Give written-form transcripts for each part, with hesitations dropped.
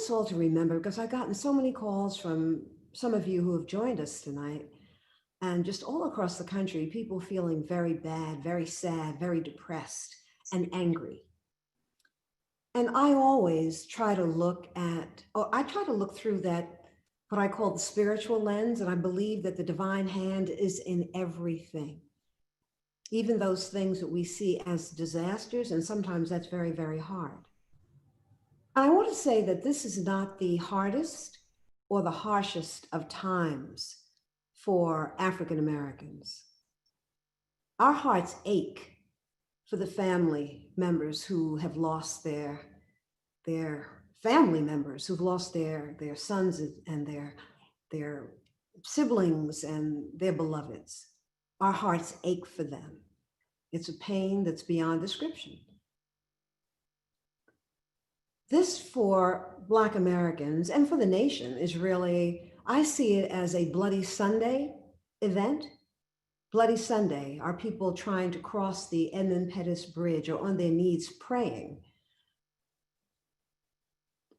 us all to remember, because I've gotten so many calls from some of you who have joined us tonight, and just all across the country, people feeling very bad, very sad, very depressed, and angry. And I always try to look at, or I try to look through that, what I call the spiritual lens, and I believe that the divine hand is in everything, even those things that we see as disasters, and sometimes that's very, very hard. I want to say that this is not the hardest or the harshest of times for African Americans. Our hearts ache for the family members who have lost their family members, who've lost their sons and their siblings and their beloveds. Our hearts ache for them. It's a pain that's beyond description. This, for Black Americans and for the nation, is really, I see it as a Bloody Sunday event. Bloody Sunday are people trying to cross the Edmund Pettus Bridge or on their knees praying.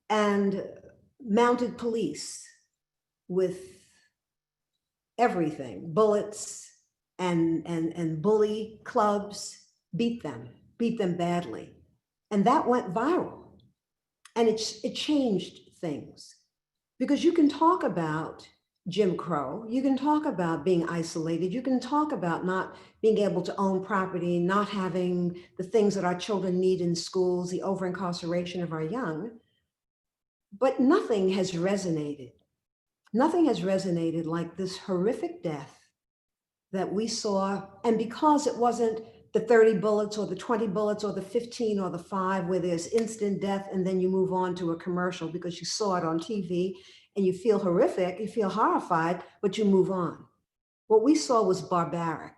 And mounted police with everything, bullets and bully clubs, beat them badly. And that went viral. And it changed things, because you can talk about Jim Crow, you can talk about being isolated, you can talk about not being able to own property, not having the things that our children need in schools, the over-incarceration of our young, but nothing has resonated. Nothing has resonated like this horrific death that we saw. And because it wasn't the 30 bullets or the 20 bullets or the 15 or the 5 where there's instant death and then you move on to a commercial because you saw it on TV and you feel horrific, you feel horrified, but you move on. What we saw was barbaric.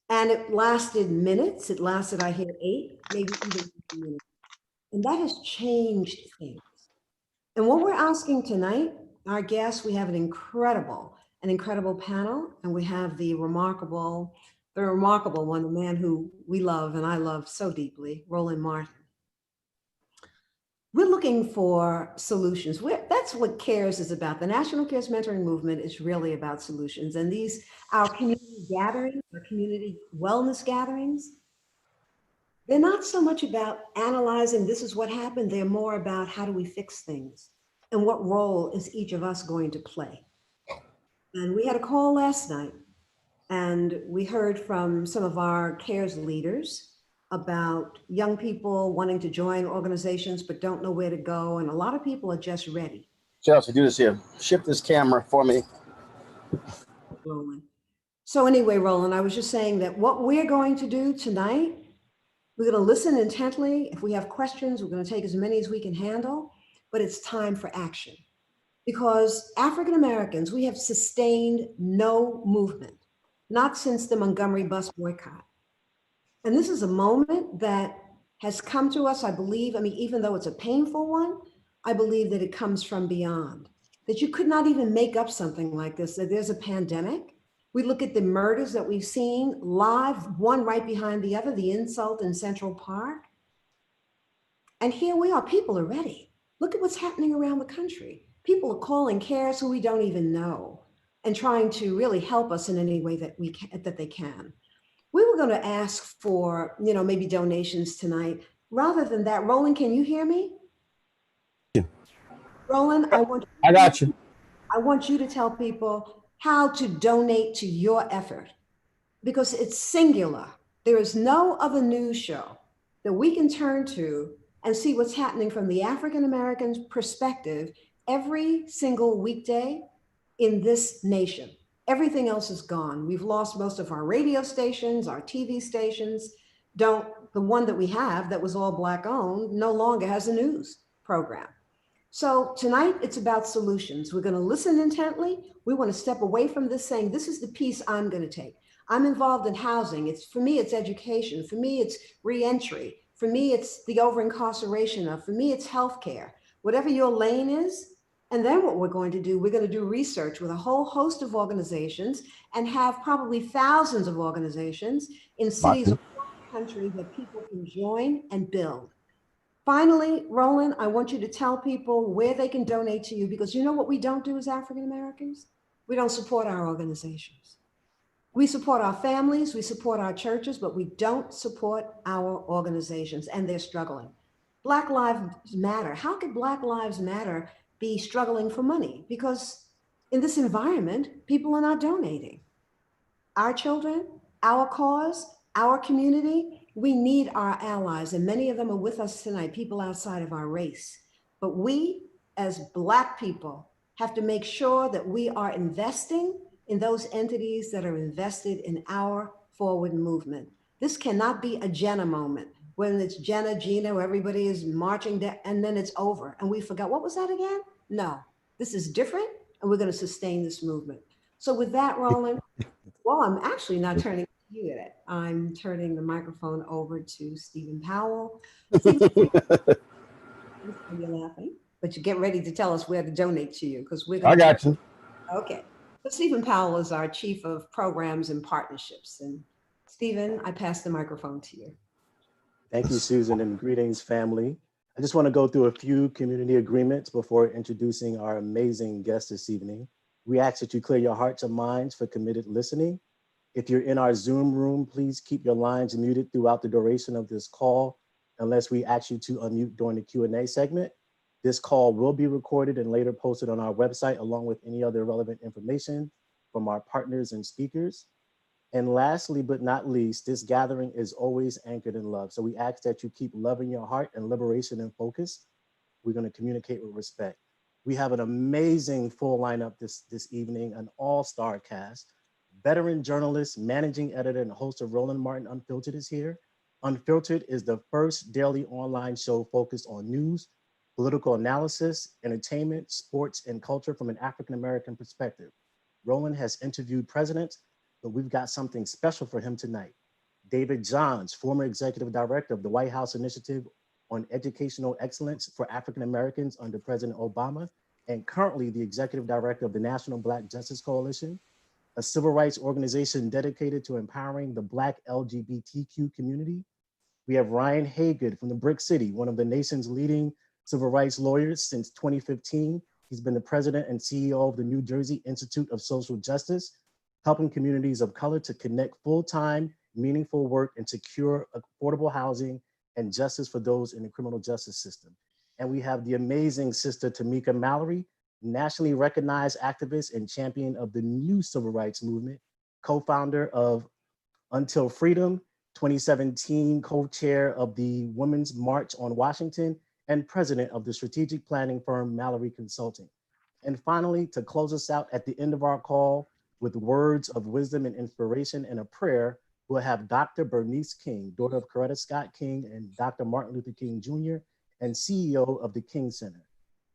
And it lasted minutes. It lasted, I hear, 8, maybe even 10 minutes. And that has changed things. And what we're asking tonight, our guests, we have an incredible panel, and we have the remarkable one, the man who we love and I love so deeply, Roland Martin. We're looking for solutions. That's what CARES is about. The National CARES Mentoring Movement is really about solutions. And these, our community gatherings, our community wellness gatherings, they're not so much about analyzing this is what happened. They're more about how do we fix things and what role is each of us going to play. And we had a call last night, and we heard from some of our CARES leaders about young people wanting to join organizations but don't know where to go. And a lot of people are just ready. Chelsea, do this here. Shift this camera for me. Roland. So anyway, Roland, I was just saying that what we're going to do tonight, we're going to listen intently. If we have questions, we're going to take as many as we can handle, but it's time for action. Because African Americans, we have sustained no movement, not since the Montgomery bus boycott. And this is a moment that has come to us, I believe, I mean, even though it's a painful one, I believe that it comes from beyond, that you could not even make up something like this, that there's a pandemic. We look at the murders that we've seen live, one right behind the other, the insult in Central Park. And here we are, people are ready. Look at what's happening around the country. People are calling CARES who we don't even know and trying to really help us in any way that they can. We were going to ask for, maybe donations tonight. Rather than that, Roland, can you hear me? Yeah. Roland, I got you. I want you to tell people how to donate to your effort, because it's singular. There is no other news show that we can turn to and see what's happening from the African American perspective every single weekday in this nation. Everything else is gone. We've lost most of our radio stations, our TV stations. The one that we have that was all Black owned no longer has a news program. So tonight it's about solutions. We're going to listen intently. We want to step away from this saying, this is the piece I'm going to take. I'm involved in housing. For me, it's education. For me, it's reentry. For me, it's the over-incarceration of. For me, it's healthcare. Whatever your lane is. And then what we're going to do, we're going to do research with a whole host of organizations and have probably thousands of organizations in cities across the country that people can join and build. Finally, Roland, I want you to tell people where they can donate to you, because you know what we don't do as African Americans? We don't support our organizations. We support our families, we support our churches, but we don't support our organizations, and they're struggling. Black Lives Matter. How could Black Lives Matter be struggling for money? Because in this environment, people are not donating. Our children, our cause, our community, we need our allies, and many of them are with us tonight, people outside of our race. But we, as Black people, have to make sure that we are investing in those entities that are invested in our forward movement. This cannot be a Jenna moment when it's Jenna, Gina, where everybody is marching down and then it's over and we forgot, what was that again? No, this is different and we're going to sustain this movement. So with that, Roland, well, I'm actually not turning to you yet. I'm turning the microphone over to Stephen Powell. Stephen, you're laughing, but you get ready to tell us where to donate to you because we're going to. I got you. Okay. So Stephen Powell is our Chief of Programs and Partnerships. And Stephen, I pass the microphone to you. Thank you, Susan, and greetings, family. I just want to go through a few community agreements before introducing our amazing guest this evening. We ask that you clear your hearts and minds for committed listening. If you're in our Zoom room, please keep your lines muted throughout the duration of this call, unless we ask you to unmute during the Q&A segment. This call will be recorded and later posted on our website, along with any other relevant information from our partners and speakers. And lastly, but not least, this gathering is always anchored in love. So we ask that you keep love in your heart and liberation in focus. We're going to communicate with respect. We have an amazing full lineup this evening, an all-star cast. Veteran journalist, managing editor, and host of Roland Martin Unfiltered is here. Unfiltered is the first daily online show focused on news, political analysis, entertainment, sports, and culture from an African-American perspective. Roland has interviewed presidents, but we've got something special for him tonight. David Johns, former executive director of the White House Initiative on Educational Excellence for African Americans under President Obama, and currently the executive director of the National Black Justice Coalition, a civil rights organization dedicated to empowering the Black LGBTQ community. We have Ryan Haygood from the Brick City, one of the nation's leading civil rights lawyers since 2015. He's been the president and CEO of the New Jersey Institute of Social Justice, helping communities of color to connect full-time, meaningful work and secure affordable housing and justice for those in the criminal justice system. And we have the amazing sister Tamika Mallory, nationally recognized activist and champion of the new civil rights movement, co-founder of Until Freedom, 2017 co-chair of the Women's March on Washington, and president of the strategic planning firm Mallory Consulting. And finally, to close us out at the end of our call with words of wisdom and inspiration and a prayer, we'll have Dr. Bernice King, daughter of Coretta Scott King and Dr. Martin Luther King Jr., and CEO of the King Center.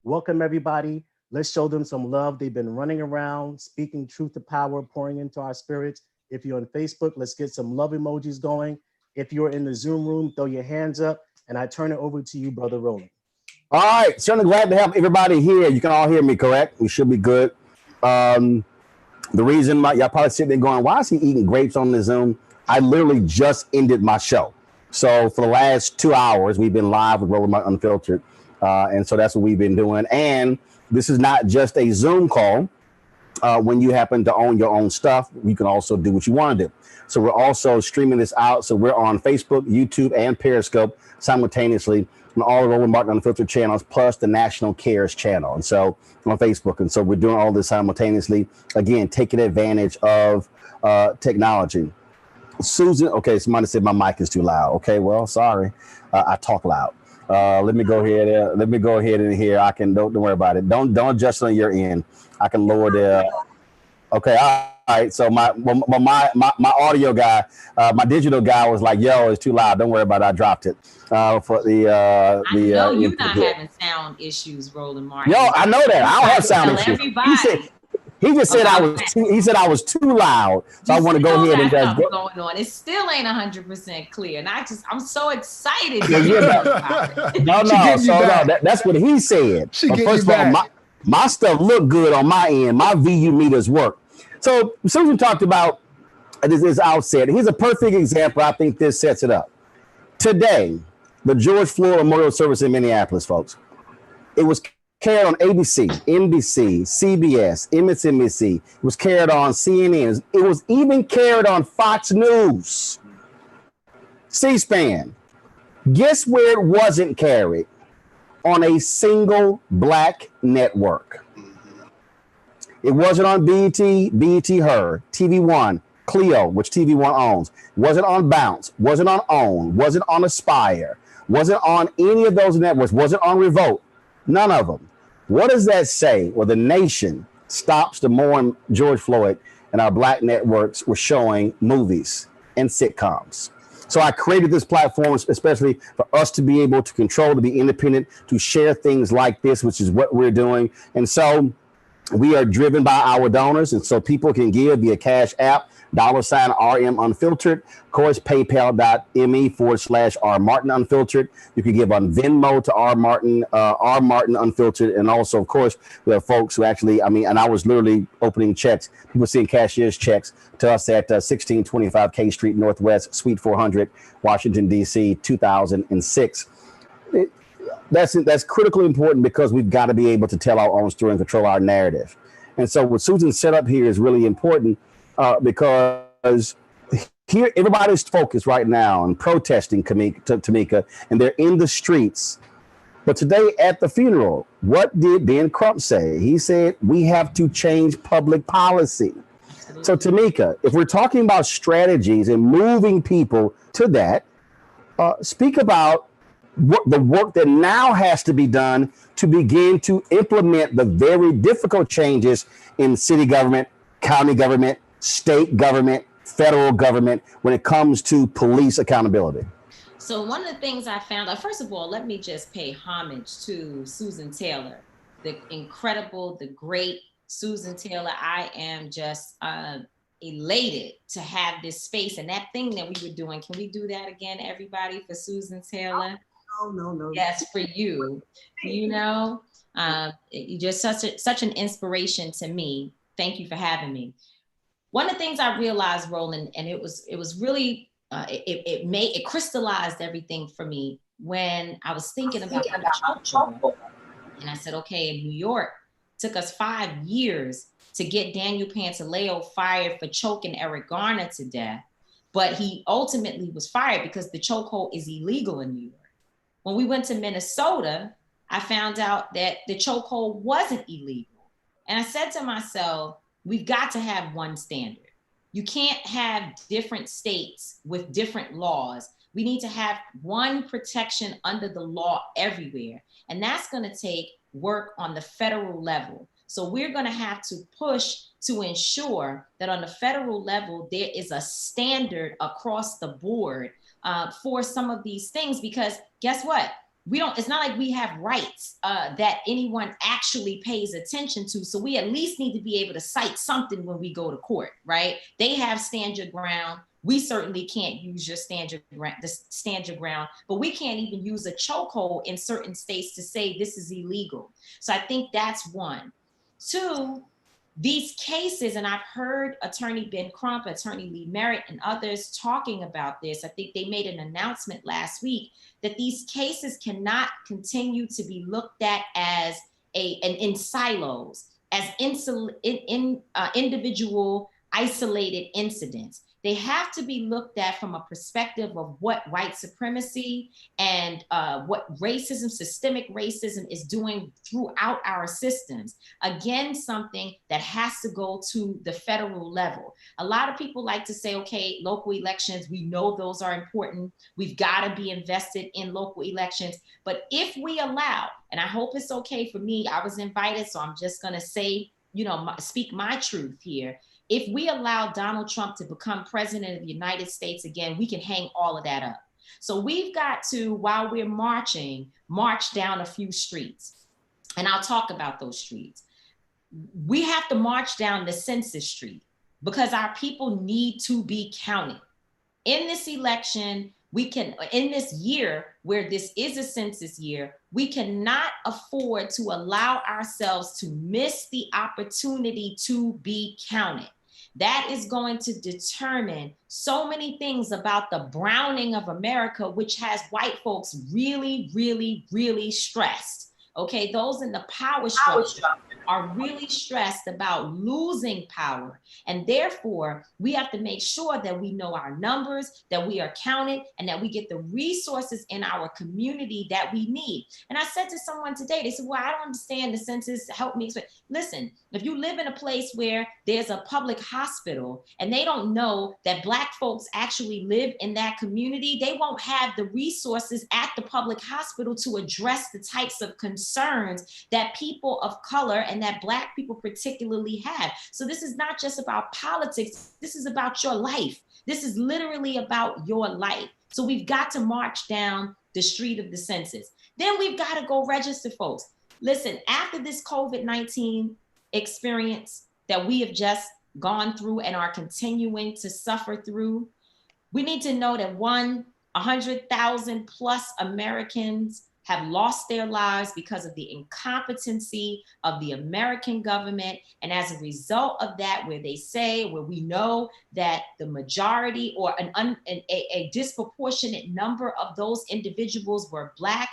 Welcome, everybody. Let's show them some love. They've been running around, speaking truth to power, pouring into our spirits. If you're on Facebook, let's get some love emojis going. If you're in the Zoom room, throw your hands up, and I turn it over to you, Brother Roland. All right, certainly glad to have everybody here. You can all hear me, correct? We should be good. The reason y'all probably sitting there going, why is he eating grapes on the Zoom? I literally just ended my show. So for the last 2 hours, we've been live with Roland Martin Unfiltered. And so that's what we've been doing. And this is not just a Zoom call. When you happen to own your own stuff, you can also do what you want to do. So we're also streaming this out. So we're on Facebook, YouTube, and Periscope simultaneously on all the Roland Martin Unfiltered channels, plus the National Cares channel. And so on Facebook. And so we're doing all this simultaneously. Again, taking advantage of technology. Susan, okay, somebody said my mic is too loud. Okay, well, sorry. I talk loud. Let me go ahead. Let me go ahead in here. I can don't worry about it. Don't adjust on your end. I can lower the. Okay, all right. So my audio guy, my digital guy was like, "Yo, it's too loud. Don't worry about it. I dropped it." For the I know you're not having sound issues, Roland Martin. Yo, I know that. I don't have sound issues. Everybody. He just said I was too. He said I was too loud. So I want to go ahead and just go. Going on. It still ain't 100% clear, and I'm so excited. No. So that's what he said. But first of all, my stuff look good on my end. My VU meters work. So Susan talked about this outset. Here's a perfect example. I think this sets it up. Today, the George Floyd Memorial Service in Minneapolis, folks. It was carried on ABC, NBC, CBS, MSNBC. It was carried on CNN. It was even carried on Fox News, C-SPAN. Guess where it wasn't carried? On a single black network. It wasn't on BET, BET Her, TV One, Clio, which TV One owns. Wasn't on Bounce. Wasn't on OWN. Wasn't on Aspire. Wasn't on any of those networks. Wasn't on Revolt. None of them. What does that say? Well, the nation stops to mourn George Floyd, and our black networks were showing movies and sitcoms. So I created this platform especially for us to be able to control, to be independent, to share things like this, which is what we're doing. And so we are driven by our donors. And so people can give via Cash App, $RM Unfiltered, of course, paypal.me/R Martin Unfiltered. You can give on Venmo to R Martin Unfiltered. And also, of course, we have folks who actually, and I was literally opening checks, people seeing cashier's checks to us at 1625 K Street Northwest, Suite 400, Washington, D.C., 2006. That's critically important because we've got to be able to tell our own story and control our narrative. And so what Susan set up here is really important because here everybody's focused right now on protesting Tamika, and they're in the streets. But today at the funeral, what did Ben Crump say? He said, we have to change public policy. So Tamika, if we're talking about strategies and moving people to that, speak about the work that now has to be done to begin to implement the very difficult changes in city government, county government, state government, federal government when it comes to police accountability. So one of the things I found, first of all, let me just pay homage to Susan Taylor, the incredible, the great Susan Taylor. I am just elated to have this space and that thing that we were doing. Can we do that again, everybody, for Susan Taylor? No. Yes, for you. You're just such an inspiration to me. Thank you for having me. One of the things I realized, Roland, and it was really it crystallized everything for me when I was thinking about chokehold. And I said, okay, in New York, it took us 5 years to get Daniel Pantaleo fired for choking Eric Garner to death, but he ultimately was fired because the chokehold is illegal in New York. When we went to Minnesota, I found out that the chokehold wasn't illegal. And I said to myself, we've got to have one standard. You can't have different states with different laws. We need to have one protection under the law everywhere. And that's going to take work on the federal level. So we're going to have to push to ensure that on the federal level, there is a standard across the board for some of these things, because guess what? It's not like we have rights that anyone actually pays attention to. So we at least need to be able to cite something when we go to court, right? They have stand your ground. We certainly can't use your stand your ground, but we can't even use a chokehold in certain states to say this is illegal. So I think that's one. Two, these cases, and I've heard Attorney Ben Crump, Attorney Lee Merritt, and others talking about this. I think they made an announcement last week that these cases cannot continue to be looked at as in silos, as individual isolated incidents. They have to be looked at from a perspective of what white supremacy and what racism, systemic racism is doing throughout our systems. Again, something that has to go to the federal level. A lot of people like to say, okay, local elections, we know those are important. We've got to be invested in local elections. But if we allow, and I hope it's okay for me, I was invited, so I'm just going to say, speak my truth here. If we allow Donald Trump to become president of the United States again, we can hang all of that up. So we've got to, while we're marching, march down a few streets. And I'll talk about those streets. We have to march down the census street because our people need to be counted. In this election, in this year where this is a census year, we cannot afford to allow ourselves to miss the opportunity to be counted. that is going to determine so many things about the browning of America, which has white folks really, really, really stressed. Okay, those in the power structure are really stressed about losing power. And therefore, we have to make sure that we know our numbers, that we are counted, and that we get the resources in our community that we need. And I said to someone today, they said, well, I don't understand the census, help me. Listen, if you live in a place where there's a public hospital and they don't know that Black folks actually live in that community, they won't have the resources at the public hospital to address the types of concerns that people of color and that Black people particularly have. So this is not just about politics. This is about your life. This is literally about your life. So we've got to march down the street of the census. Then we've got to go register folks. Listen, after this COVID-19 experience that we have just gone through and are continuing to suffer through, we need to know that 100,000 plus Americans have lost their lives because of the incompetency of the American government. And as a result of that, where we know that the majority or a disproportionate number of those individuals were Black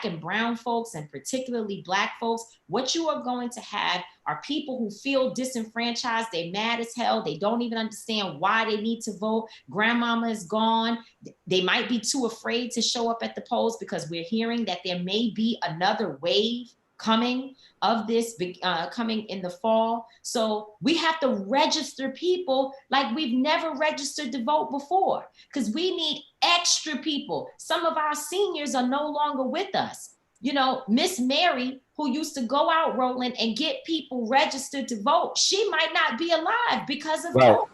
and brown folks, and particularly Black folks, what you are going to have are people who feel disenfranchised. They're mad as hell. They don't even understand why they need to vote. Grandmama is gone. They might be too afraid to show up at the polls because we're hearing that there may be another wave coming of this coming in the fall. So we have to register people like we've never registered to vote before, because we need extra people. Some of our seniors are no longer with us. You know, Miss Mary, who used to go out, Roland, and get people registered to vote, she might not be alive because of COVID.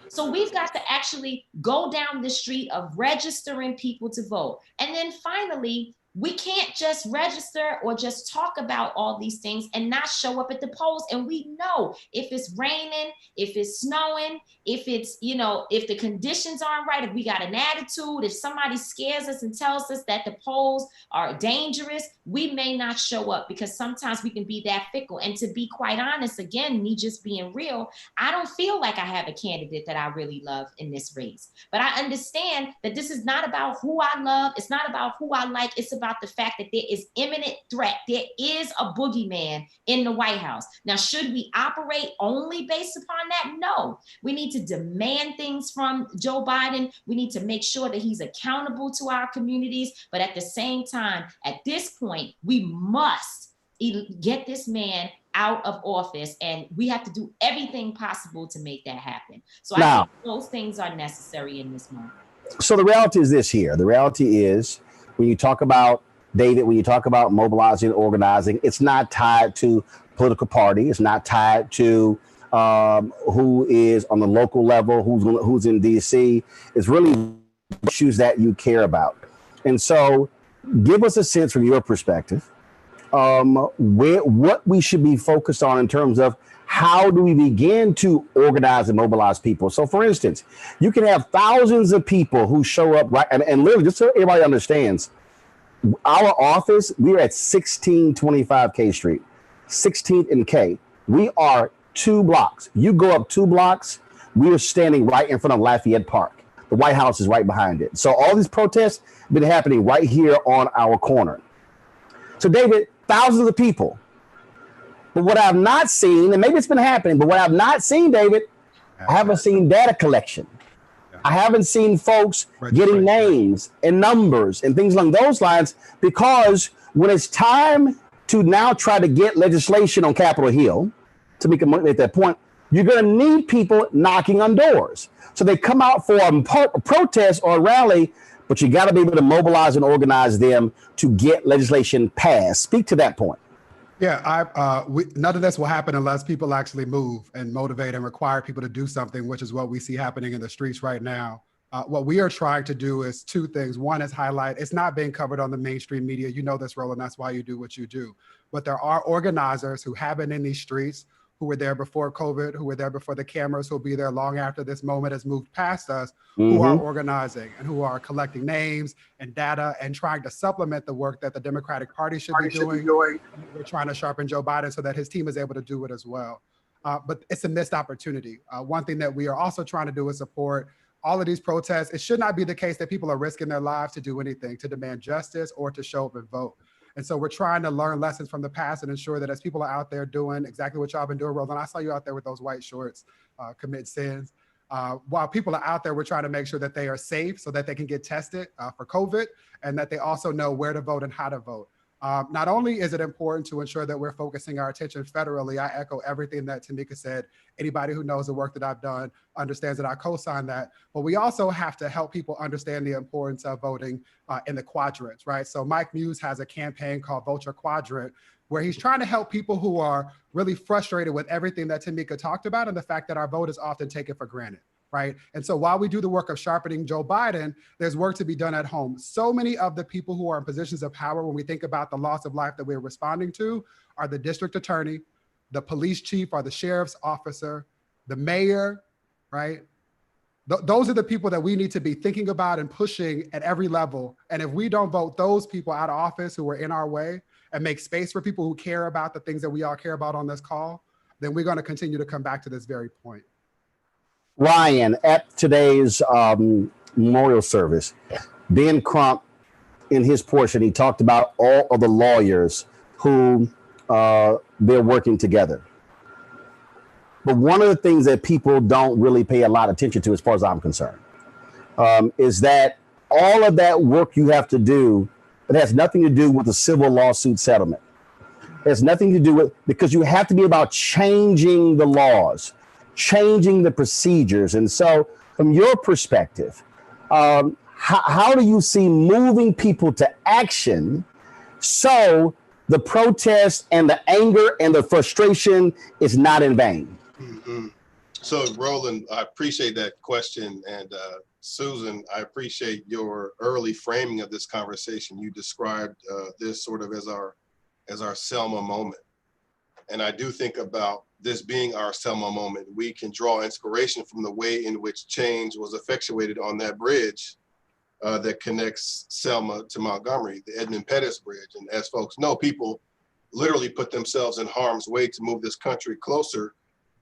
So we've got to actually go down the street of registering people to vote. And then finally, we can't just register or just talk about all these things and not show up at the polls. And we know if it's raining, if it's snowing, if it's, if the conditions aren't right, if we got an attitude, if somebody scares us and tells us that the polls are dangerous, we may not show up, because sometimes we can be that fickle. And to be quite honest, again, me just being real, I don't feel like I have a candidate that I really love in this race. But I understand that this is not about who I love. It's not about who I like. It's about the fact that there is imminent threat. There is a boogeyman in the White House. Now, should we operate only based upon that? No. We need to demand things from Joe Biden. We need to make sure that he's accountable to our communities. But at the same time, at this point, we must get this man out of office, and we have to do everything possible to make that happen. So I think those things are necessary in this moment. So the reality is this here. The reality is, when you talk about, David, when you talk about mobilizing, organizing, it's not tied to political party. It's not tied to who is on the local level, who's in DC. It's really issues that you care about. And so give us a sense from your perspective, what we should be focused on in terms of how do we begin to organize and mobilize people. So for instance, you can have thousands of people who show up, right? And literally, just so everybody understands, our office, we're at 1625 K Street, 16th and K. We are 2 blocks. You go up 2 blocks, we are standing right in front of Lafayette Park. The White House is right behind it. So all these protests have been happening right here on our corner. So David, thousands of people. But what I've not seen, and maybe it's been happening, but what I've not seen, David, I haven't seen data collection. I haven't seen folks getting names and numbers and things along those lines, because when it's time to now try to get legislation on Capitol Hill, Tamika Mallory at that point, you're going to need people knocking on doors. So they come out for a protest or a rally, but you got to be able to mobilize and organize them to get legislation passed. Speak to that point. Yeah, none of this will happen unless people actually move and motivate and require people to do something, which is what we see happening in the streets right now. What we are trying to do is 2 things. One is highlight, it's not being covered on the mainstream media. You know this, Roland, that's why you do what you do. But there are organizers who have been in these streets, who were there before COVID, who were there before the cameras, who'll be there long after this moment has moved past us, who are organizing and who are collecting names and data and trying to supplement the work that the Democratic Party should be doing. We're trying to sharpen Joe Biden so that his team is able to do it as well. but it's a missed opportunity. One thing that we are also trying to do is support all of these protests. It should not be the case that people are risking their lives to do anything, to demand justice or to show up and vote. And so we're trying to learn lessons from the past and ensure that as people are out there doing exactly what y'all been doing, Roland, I saw you out there with those white shorts, commit sins. While people are out there, we're trying to make sure that they are safe so that they can get tested for COVID and that they also know where to vote and how to vote. Not only is it important to ensure that we're focusing our attention federally, I echo everything that Tamika said. Anybody who knows the work that I've done understands that I co-sign that, but we also have to help people understand the importance of voting in the quadrants, right? So Mike Muse has a campaign called Vote Your Quadrant, where he's trying to help people who are really frustrated with everything that Tamika talked about and the fact that our vote is often taken for granted. Right. And so while we do the work of sharpening Joe Biden, there's work to be done at home. So many of the people who are in positions of power, when we think about the loss of life that we're responding to, are the district attorney, the police chief, or the sheriff's officer, the mayor, right? Those are the people that we need to be thinking about and pushing at every level. And if we don't vote those people out of office who are in our way and make space for people who care about the things that we all care about on this call, then we're going to continue to come back to this very point. Ryan, at today's memorial service, Ben Crump, in his portion, he talked about all of the lawyers who they're working together. But one of the things that people don't really pay a lot of attention to, as far as I'm concerned, is that all of that work you have to do, it has nothing to do with the civil lawsuit settlement. It has nothing to do with, because you have to be about changing the laws, changing the procedures. And so from your perspective, how do you see moving people to action so the protest and the anger and the frustration is not in vain? Mm-hmm. So Roland, I appreciate that question. And Susan, I appreciate your early framing of this conversation. You described this sort of as our Selma moment. And I do think about this being our Selma moment. We can draw inspiration from the way in which change was effectuated on that bridge that connects Selma to Montgomery, the Edmund Pettus Bridge. And as folks know, people literally put themselves in harm's way to move this country closer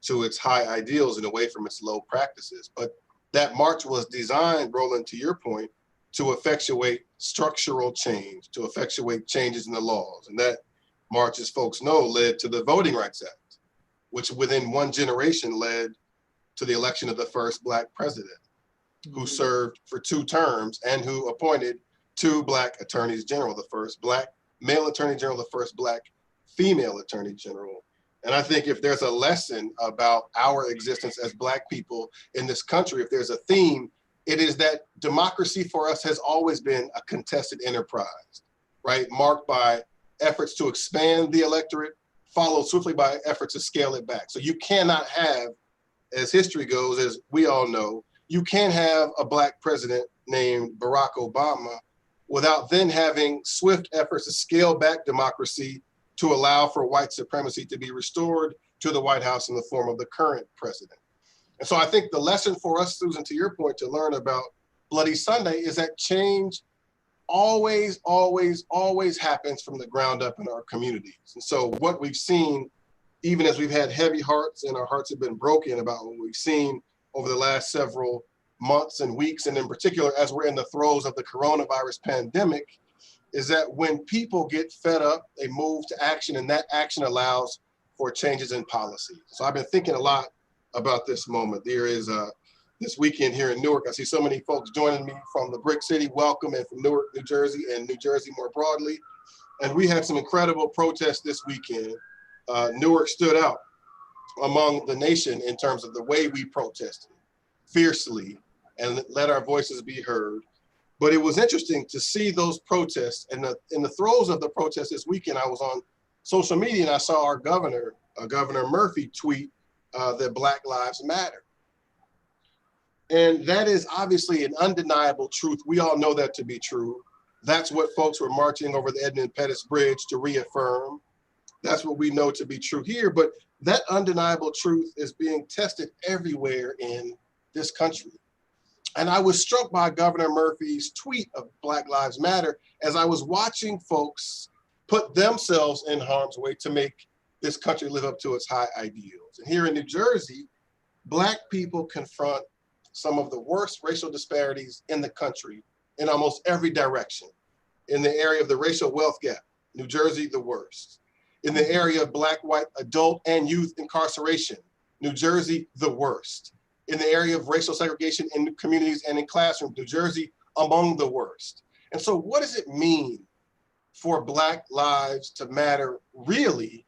to its high ideals and away from its low practices. But that march was designed, Roland, to your point, to effectuate structural change, to effectuate changes in the laws. And that march, as folks know, led to the Voting Rights Act, which within one generation led to the election of the first Black president, who served for 2 terms and who appointed 2 Black attorneys general, the first Black male attorney general, the first Black female attorney general. And I think if there's a lesson about our existence as Black people in this country, if there's a theme, it is that democracy for us has always been a contested enterprise, right? Marked by efforts to expand the electorate, followed swiftly by efforts to scale it back. So you cannot have, as history goes, as we all know, you can't have a Black president named Barack Obama without then having swift efforts to scale back democracy to allow for white supremacy to be restored to the White House in the form of the current president. And so I think the lesson for us, Susan, to your point, to learn about Bloody Sunday is that change always, always, always happens from the ground up in our communities. And so what we've seen, even as we've had heavy hearts and our hearts have been broken about what we've seen over the last several months and weeks, and in particular, as we're in the throes of the coronavirus pandemic, is that when people get fed up, they move to action, and that action allows for changes in policy. So I've been thinking a lot about this moment. There is this weekend here in Newark, I see so many folks joining me from the Brick City, welcome, and from Newark, New Jersey, and New Jersey more broadly. And we had some incredible protests this weekend. Newark stood out among the nation in terms of the way we protested fiercely and let our voices be heard. But it was interesting to see those protests, and in the throes of the protests this weekend, I was on social media and I saw our governor, Governor Murphy, tweet that Black Lives Matter. And that is obviously an undeniable truth. We all know that to be true. That's what folks were marching over the Edmund Pettus Bridge to reaffirm. That's what we know to be true here. But that undeniable truth is being tested everywhere in this country. And I was struck by Governor Murphy's tweet of Black Lives Matter as I was watching folks put themselves in harm's way to make this country live up to its high ideals. And here in New Jersey, Black people confront some of the worst racial disparities in the country in almost every direction. In the area of the racial wealth gap, New Jersey, the worst. In the area of Black-white adult and youth incarceration, New Jersey, the worst. In the area of racial segregation in communities and in classrooms, New Jersey, among the worst. And so what does it mean for Black lives to matter really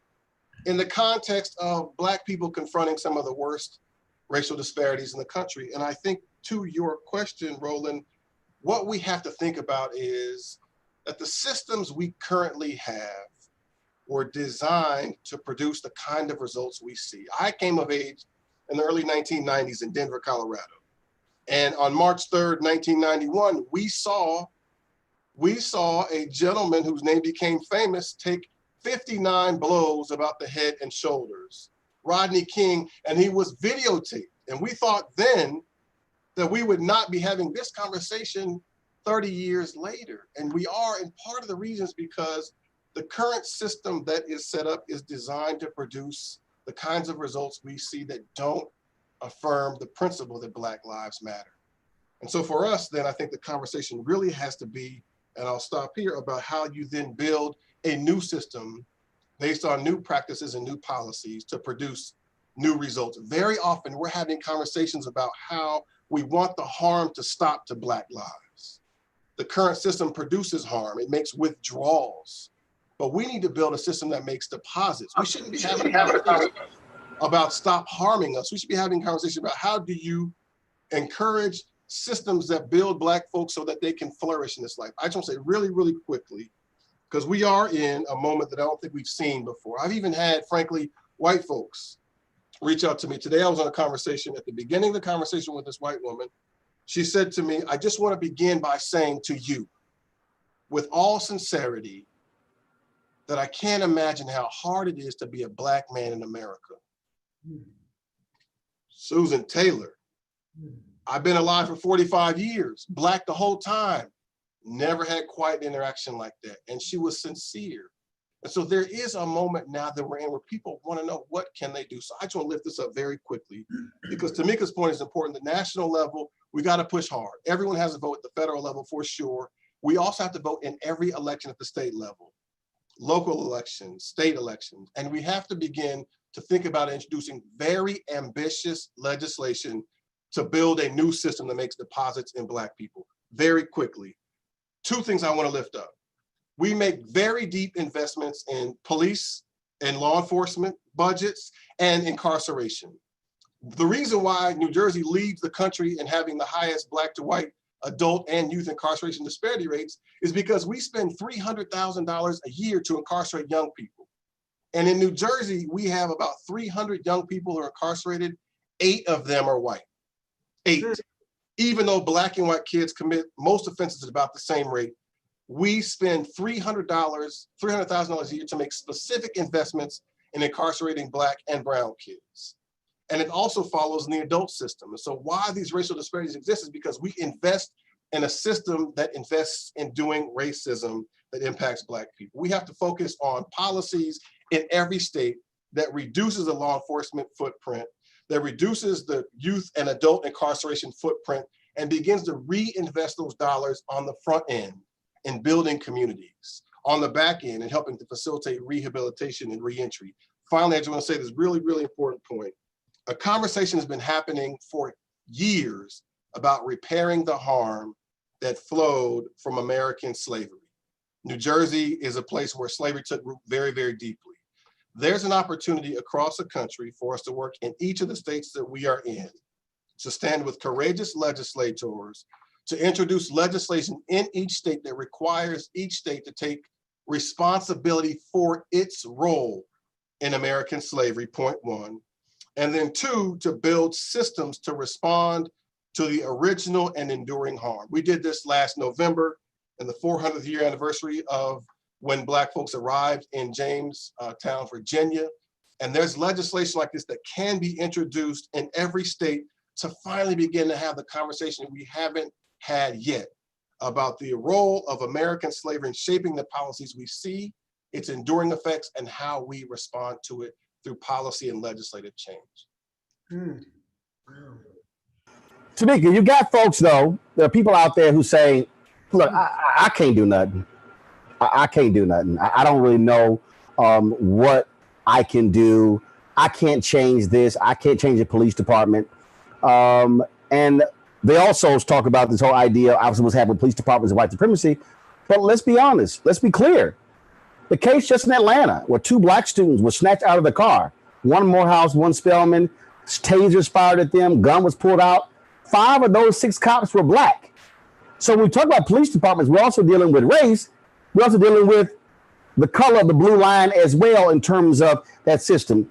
in the context of Black people confronting some of the worst racial disparities in the country? And I think to your question, Roland, what we have to think about is that the systems we currently have were designed to produce the kind of results we see. I came of age in the early 1990s in Denver, Colorado. And on March 3rd, 1991, we saw a gentleman whose name became famous take 59 blows about the head and shoulders, Rodney King, and he was videotaped. And we thought then that we would not be having this conversation 30 years later. And we are, and part of the reasons because the current system that is set up is designed to produce the kinds of results we see that don't affirm the principle that Black lives matter. And so for us, then I think the conversation really has to be, and I'll stop here, about how you then build a new system based on new practices and new policies to produce new results. Very often we're having conversations about how we want the harm to stop to Black lives. The current system produces harm, it makes withdrawals, but we need to build a system that makes deposits. We shouldn't be having a conversation about stop harming us. We should be having a conversation about how do you encourage systems that build Black folks so that they can flourish in this life. I just want to say really, really quickly, because we are in a moment that I don't think we've seen before. I've even had, frankly, white folks reach out to me. Today I was on a conversation, at the beginning of the conversation with this white woman, she said to me, I just want to begin by saying to you, with all sincerity, that I can't imagine how hard it is to be a Black man in America. Susan Taylor, I've been alive for 45 years, Black the whole time, never had quite an interaction like that. And she was sincere. And so there is a moment now that we're in where people want to know what can they do. So I just want to lift this up very quickly because Tamika's point is important. The national level, we got to push hard. Everyone has a vote at the federal level for sure. We also have to vote in every election at the state level, local elections, state elections. And we have to begin to think about introducing very ambitious legislation to build a new system that makes deposits in Black people. Very quickly, two things I want to lift up. We make very deep investments in police and law enforcement budgets and incarceration. The reason why New Jersey leads the country in having the highest Black to white adult and youth incarceration disparity rates is because we spend $300,000 a year to incarcerate young people. And in New Jersey, we have about 300 young people who are incarcerated. 8 of them are white. 8. Even though Black and white kids commit most offenses at about the same rate, we spend $300,000 a year to make specific investments in incarcerating Black and brown kids. And it also follows in the adult system. And so why these racial disparities exist is because we invest in a system that invests in doing racism that impacts Black people. We have to focus on policies in every state that reduces the law enforcement footprint, that reduces the youth and adult incarceration footprint, and begins to reinvest those dollars on the front end in building communities, on the back end and helping to facilitate rehabilitation and reentry. Finally, I just want to say this really, really important point. A conversation has been happening for years about repairing the harm that flowed from American slavery. New Jersey is a place where slavery took root very, very deeply. There's an opportunity across the country for us to work in each of the states that we are in, to stand with courageous legislators, to introduce legislation in each state that requires each state to take responsibility for its role in American slavery, point one. And then 2, to build systems to respond to the original and enduring harm. We did this last November in the 400th year anniversary of when Black folks arrived in Jamestown, Virginia. And there's legislation like this that can be introduced in every state to finally begin to have the conversation we haven't had yet about the role of American slavery in shaping the policies we see its enduring effects, and how we respond to it through policy and legislative change. Mm. Wow. Tamika, you got folks though. There are people out there who say, "Look, I can't do nothing. I can't do nothing. I don't really know what I can do. I can't change this. I can't change the police department." And they also talk about this whole idea, obviously, what's happening with police departments and white supremacy. But let's be honest. Let's be clear. The case just in Atlanta, where 2 black students were snatched out of the car, one Morehouse, one Spelman, tasers fired at them, gun was pulled out. 5 of those 6 cops were black. So when we talk about police departments, we're also dealing with race. We're also dealing with the color of the blue line as well in terms of that system.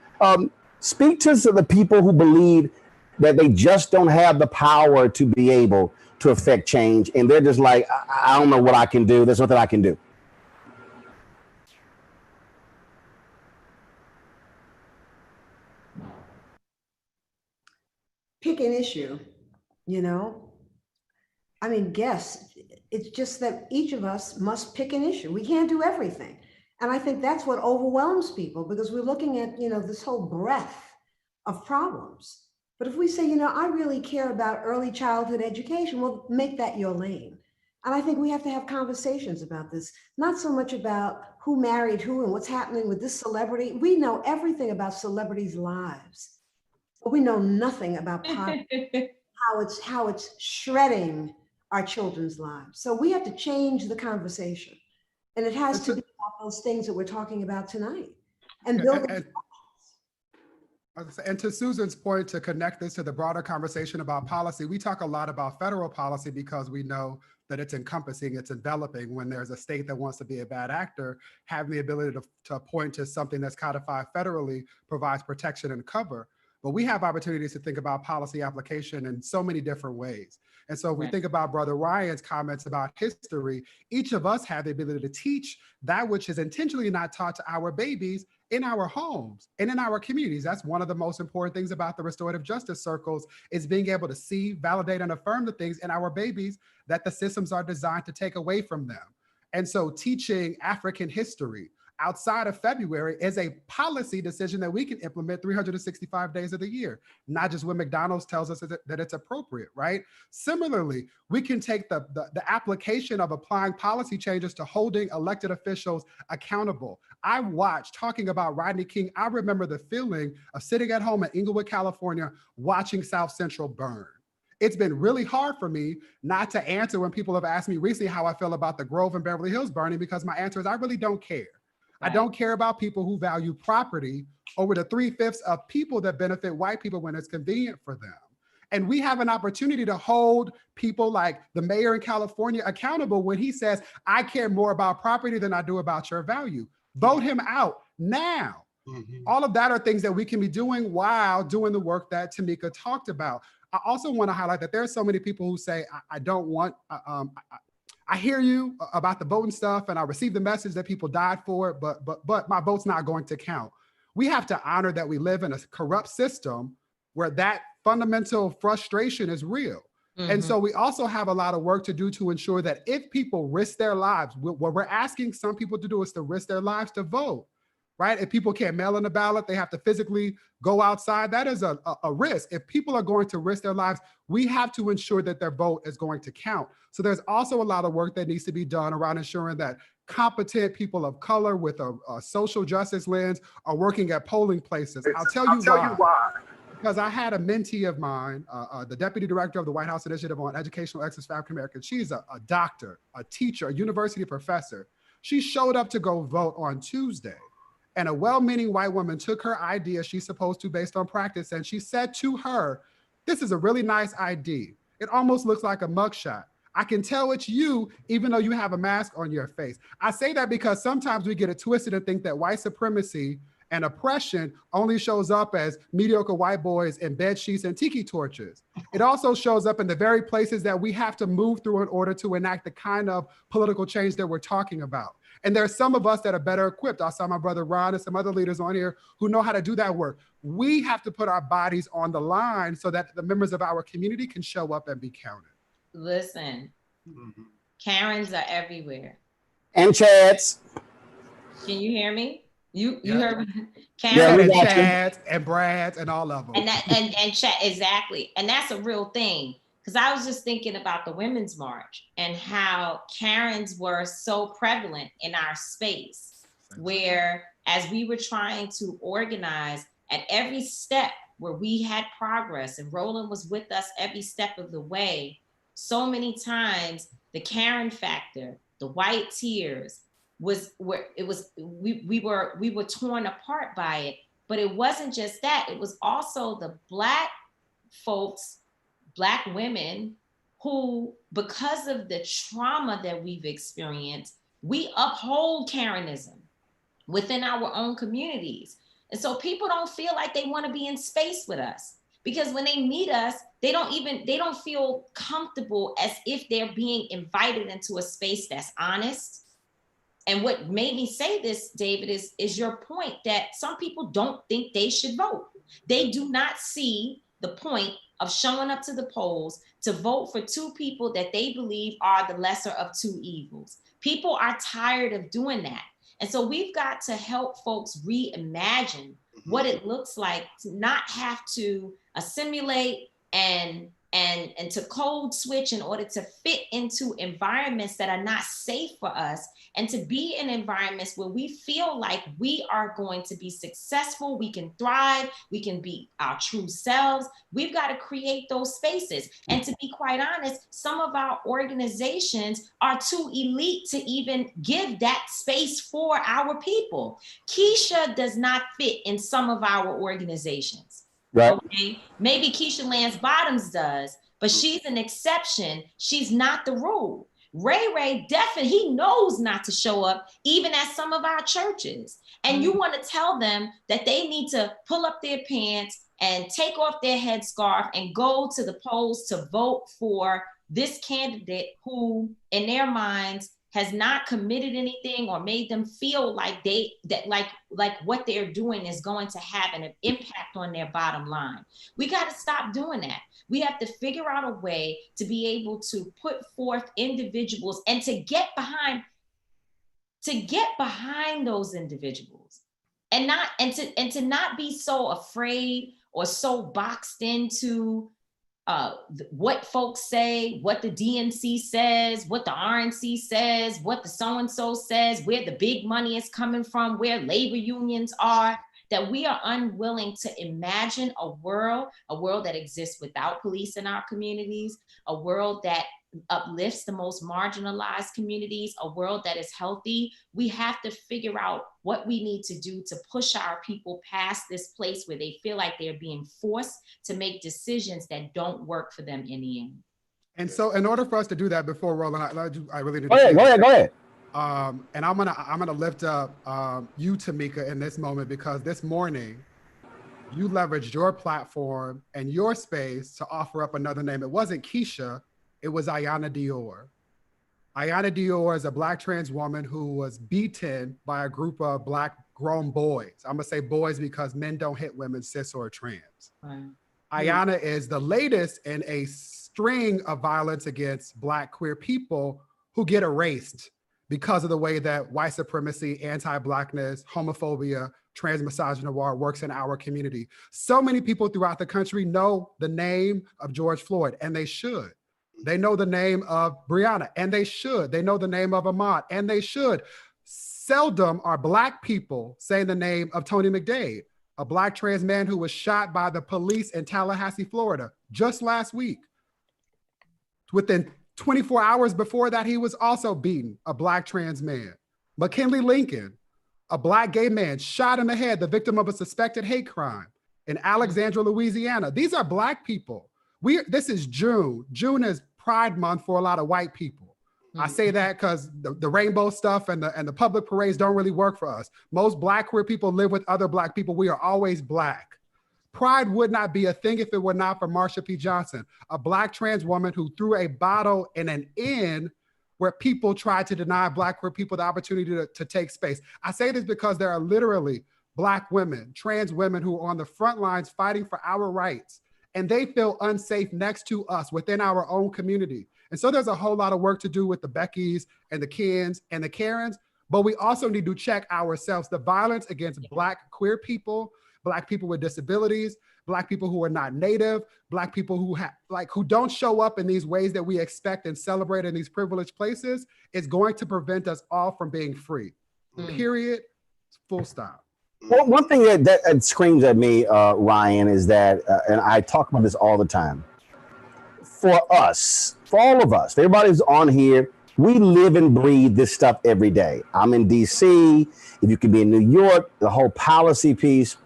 Speak to the people who believe that they just don't have the power to be able to affect change. And they're just like, I don't know what I can do. There's nothing I can do. Pick an issue, you know? I mean, guess, it's just that each of us must pick an issue. We can't do everything. And I think that's what overwhelms people, because we're looking at, you know, this whole breadth of problems. But if we say, you know, I really care about early childhood education, well, make that your lane. And I think we have to have conversations about this, not so much about who married who and what's happening with this celebrity. We know everything about celebrities' lives, but we know nothing about poverty, how it's shredding our children's lives. So we have to change the conversation. And it has to be about those things that we're talking about tonight. And building. And to Susan's point, to connect this to the broader conversation about policy, we talk a lot about federal policy because we know that it's encompassing, it's enveloping. When there's a state that wants to be a bad actor, having the ability to point to something that's codified federally provides protection and cover. But we have opportunities to think about policy application in so many different ways. And so if we think about Brother Ryan's comments about history, each of us have the ability to teach that which is intentionally not taught to our babies in our homes and in our communities. That's one of the most important things about the restorative justice circles, is being able to see, validate, and affirm the things in our babies that the systems are designed to take away from them. And so teaching African history outside of February is a policy decision that we can implement 365 days of the year, not just when McDonald's tells us that it's appropriate, right? Similarly, we can take the application of applying policy changes to holding elected officials accountable. I watched, talking about Rodney King, I remember the feeling of sitting at home in Inglewood, California, watching South Central burn. It's been really hard for me not to answer when people have asked me recently how I feel about the Grove and Beverly Hills burning, because my answer is I really don't care. I don't care about people who value property over the 3/5 of people that benefit white people when it's convenient for them. And we have an opportunity to hold people like the mayor in California accountable when he says, I care more about property than I do about your value. Vote him out now. All of that are things that we can be doing while doing the work that Tamika talked about. I also want to highlight that there are so many people who say, I don't want, I hear you about the voting stuff, and I received the message that people died for it, but my vote's not going to count. We have to honor that we live in a corrupt system where that fundamental frustration is real. And so we also have a lot of work to do to ensure that if people risk their lives, what we're asking some people to do is to risk their lives to vote, right? If people can't mail in a ballot, they have to physically go outside. That is a risk. If people are going to risk their lives, we have to ensure that their vote is going to count. So there's also a lot of work that needs to be done around ensuring that competent people of color with a social justice lens are working at polling places. I'll tell you why. Because I had a mentee of mine, the deputy director of the White House Initiative on Educational Excellence for African Americans. She's a doctor, a teacher, a university professor. She showed up to go vote on Tuesday. And a well-meaning white woman took her ID as she's supposed to based on practice, and she said to her, this is a really nice ID. It almost looks like a mugshot. I can tell it's you, even though you have a mask on your face. I say that because sometimes we get it twisted and think that white supremacy and oppression only shows up as mediocre white boys in bed sheets and tiki torches. It also shows up in the very places that we have to move through in order to enact the kind of political change that we're talking about. And there are some of us that are better equipped. I saw my brother Ron and some other leaders on here who know how to do that work. We have to put our bodies on the line so that the members of our community can show up and be counted. Listen, Karens are everywhere. And Chads. Can you hear me? You Yeah. heard me? Yeah, Karen? we And got you. Chads and Brads and all of them. And chat, exactly. And that's a real thing. Because I was just thinking about the Women's March and how Karens were so prevalent in our space, where as we were trying to organize at every step where we had progress, and Roland was with us every step of the way, so many times the Karen factor, the white tears, was where it was we were torn apart by it. But it wasn't just that, it was also the Black folks, Black women, who, because of the trauma that we've experienced, we uphold Karenism within our own communities. And so people don't feel like they want to be in space with us, because when they meet us, they don't feel comfortable, as if they're being invited into a space that's honest. And what made me say this, David, is your point that some people don't think they should vote. They do not see the point of showing up to the polls to vote for two people that they believe are the lesser of two evils. People are tired of doing that. And so we've got to help folks reimagine what it looks like to not have to assimilate and to code switch in order to fit into environments that are not safe for us, and to be in environments where we feel like we are going to be successful, we can thrive, we can be our true selves. We've got to create those spaces. And to be quite honest, some of our organizations are too elite to even give that space for our people. Keisha does not fit in some of our organizations. Right. Okay, maybe Keisha Lance Bottoms does, but she's an exception. She's not the rule. Ray definitely, he knows not to show up even at some of our churches. And you want to tell them that they need to pull up their pants and take off their headscarf and go to the polls to vote for this candidate who, in their minds, has not committed anything or made them feel like what they're doing is going to have an impact on their bottom line. We got to stop doing that. We have to figure out a way to be able to put forth individuals and to get behind those individuals, and to not be so afraid or so boxed into what folks say, what the DNC says, what the RNC says, what the so-and-so says, where the big money is coming from, where labor unions are, that we are unwilling to imagine a world that exists without police in our communities, a world that uplifts the most marginalized communities, a world that is healthy. We have to figure out what we need to do to push our people past this place where they feel like they're being forced to make decisions that don't work for them in the end. And so in order for us to do that, before Roland, I really need to Go ahead. And I'm gonna lift up you, Tamika, in this moment, because this morning you leveraged your platform and your space to offer up another name. It wasn't Keisha, it was Ayanna Dior. Ayanna Dior is a Black trans woman who was beaten by a group of Black grown boys. I'm gonna say boys because men don't hit women, cis or trans. Right. Ayanna is the latest in a string of violence against Black queer people who get erased because of the way that white supremacy, anti-Blackness, homophobia, trans misogynoir works in our community. So many people throughout the country know the name of George Floyd, and they should. They know the name of Breonna, and they should. They know the name of Ahmaud, and they should. Seldom are Black people saying the name of Tony McDade, a Black trans man who was shot by the police in Tallahassee, Florida, just last week. Within 24 hours before that, he was also beaten, a Black trans man. McKinley Lincoln, a Black gay man shot in the head, the victim of a suspected hate crime in Alexandria, Louisiana. These are Black people. This is June. June is Pride Month for a lot of white people. I say that because the rainbow stuff and the public parades don't really work for us. Most Black queer people live with other Black people. We are always Black. Pride would not be a thing if it were not for Marsha P. Johnson, a Black trans woman who threw a bottle in an inn where people tried to deny Black queer people the opportunity to take space. I say this because there are literally Black women, trans women who are on the front lines fighting for our rights, and they feel unsafe next to us within our own community. And so there's a whole lot of work to do with the Beckys and the Kens and the Karens, but we also need to check ourselves. The violence against Black queer people, Black people with disabilities, Black people who are not Native, Black people who who don't show up in these ways that we expect and celebrate in these privileged places is going to prevent us all from being free. Period. Full stop. Well, one thing that screams at me, Ryan, is that, and I talk about this all the time. For us, for all of us, everybody who's on here, we live and breathe this stuff every day. I'm in DC. If you could be in New York, the whole policy piece.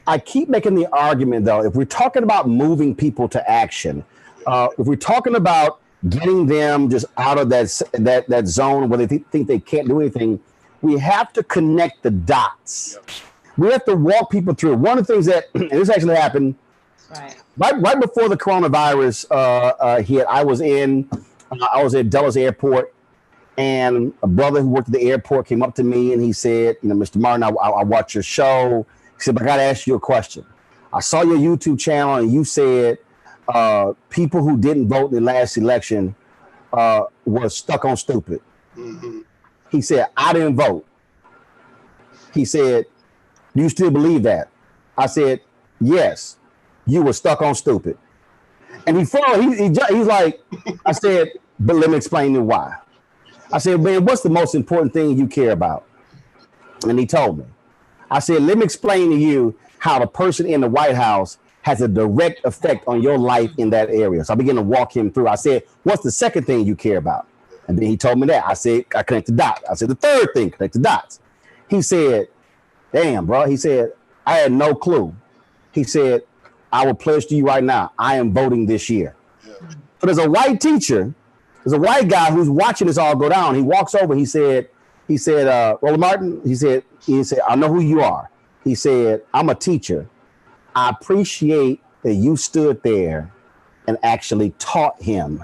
I keep making the argument, though, if we're talking about moving people to action, if we're talking about getting them just out of that zone where they think they can't do anything, we have to connect the dots. Yep. We have to walk people through. One of the things that, and this actually happened right before the coronavirus hit, I was at Dulles Airport, and a brother who worked at the airport came up to me and he said, Mr. Martin, I watch your show. He said, but I got to ask you a question. I saw your YouTube channel and you said people who didn't vote in the last election were stuck on stupid. Mm-hmm. He said, I didn't vote. He said, do you still believe that? I said, yes, you were stuck on stupid. And he's like, I said, but let me explain to you why. I said, man, what's the most important thing you care about? And he told me. I said, let me explain to you how the person in the White House has a direct effect on your life in that area. So I began to walk him through. I said, what's the second thing you care about? And then he told me that. I said, I connect the dots. I said, the third thing, connect the dots. He said, damn, bro. He said, I had no clue. He said, I will pledge to you right now, I am voting this year. Yeah. So there's a white teacher, there's a white guy who's watching this all go down. He walks over, he said, Roland Martin, he said, I know who you are. He said, I'm a teacher. I appreciate that you stood there and actually taught him.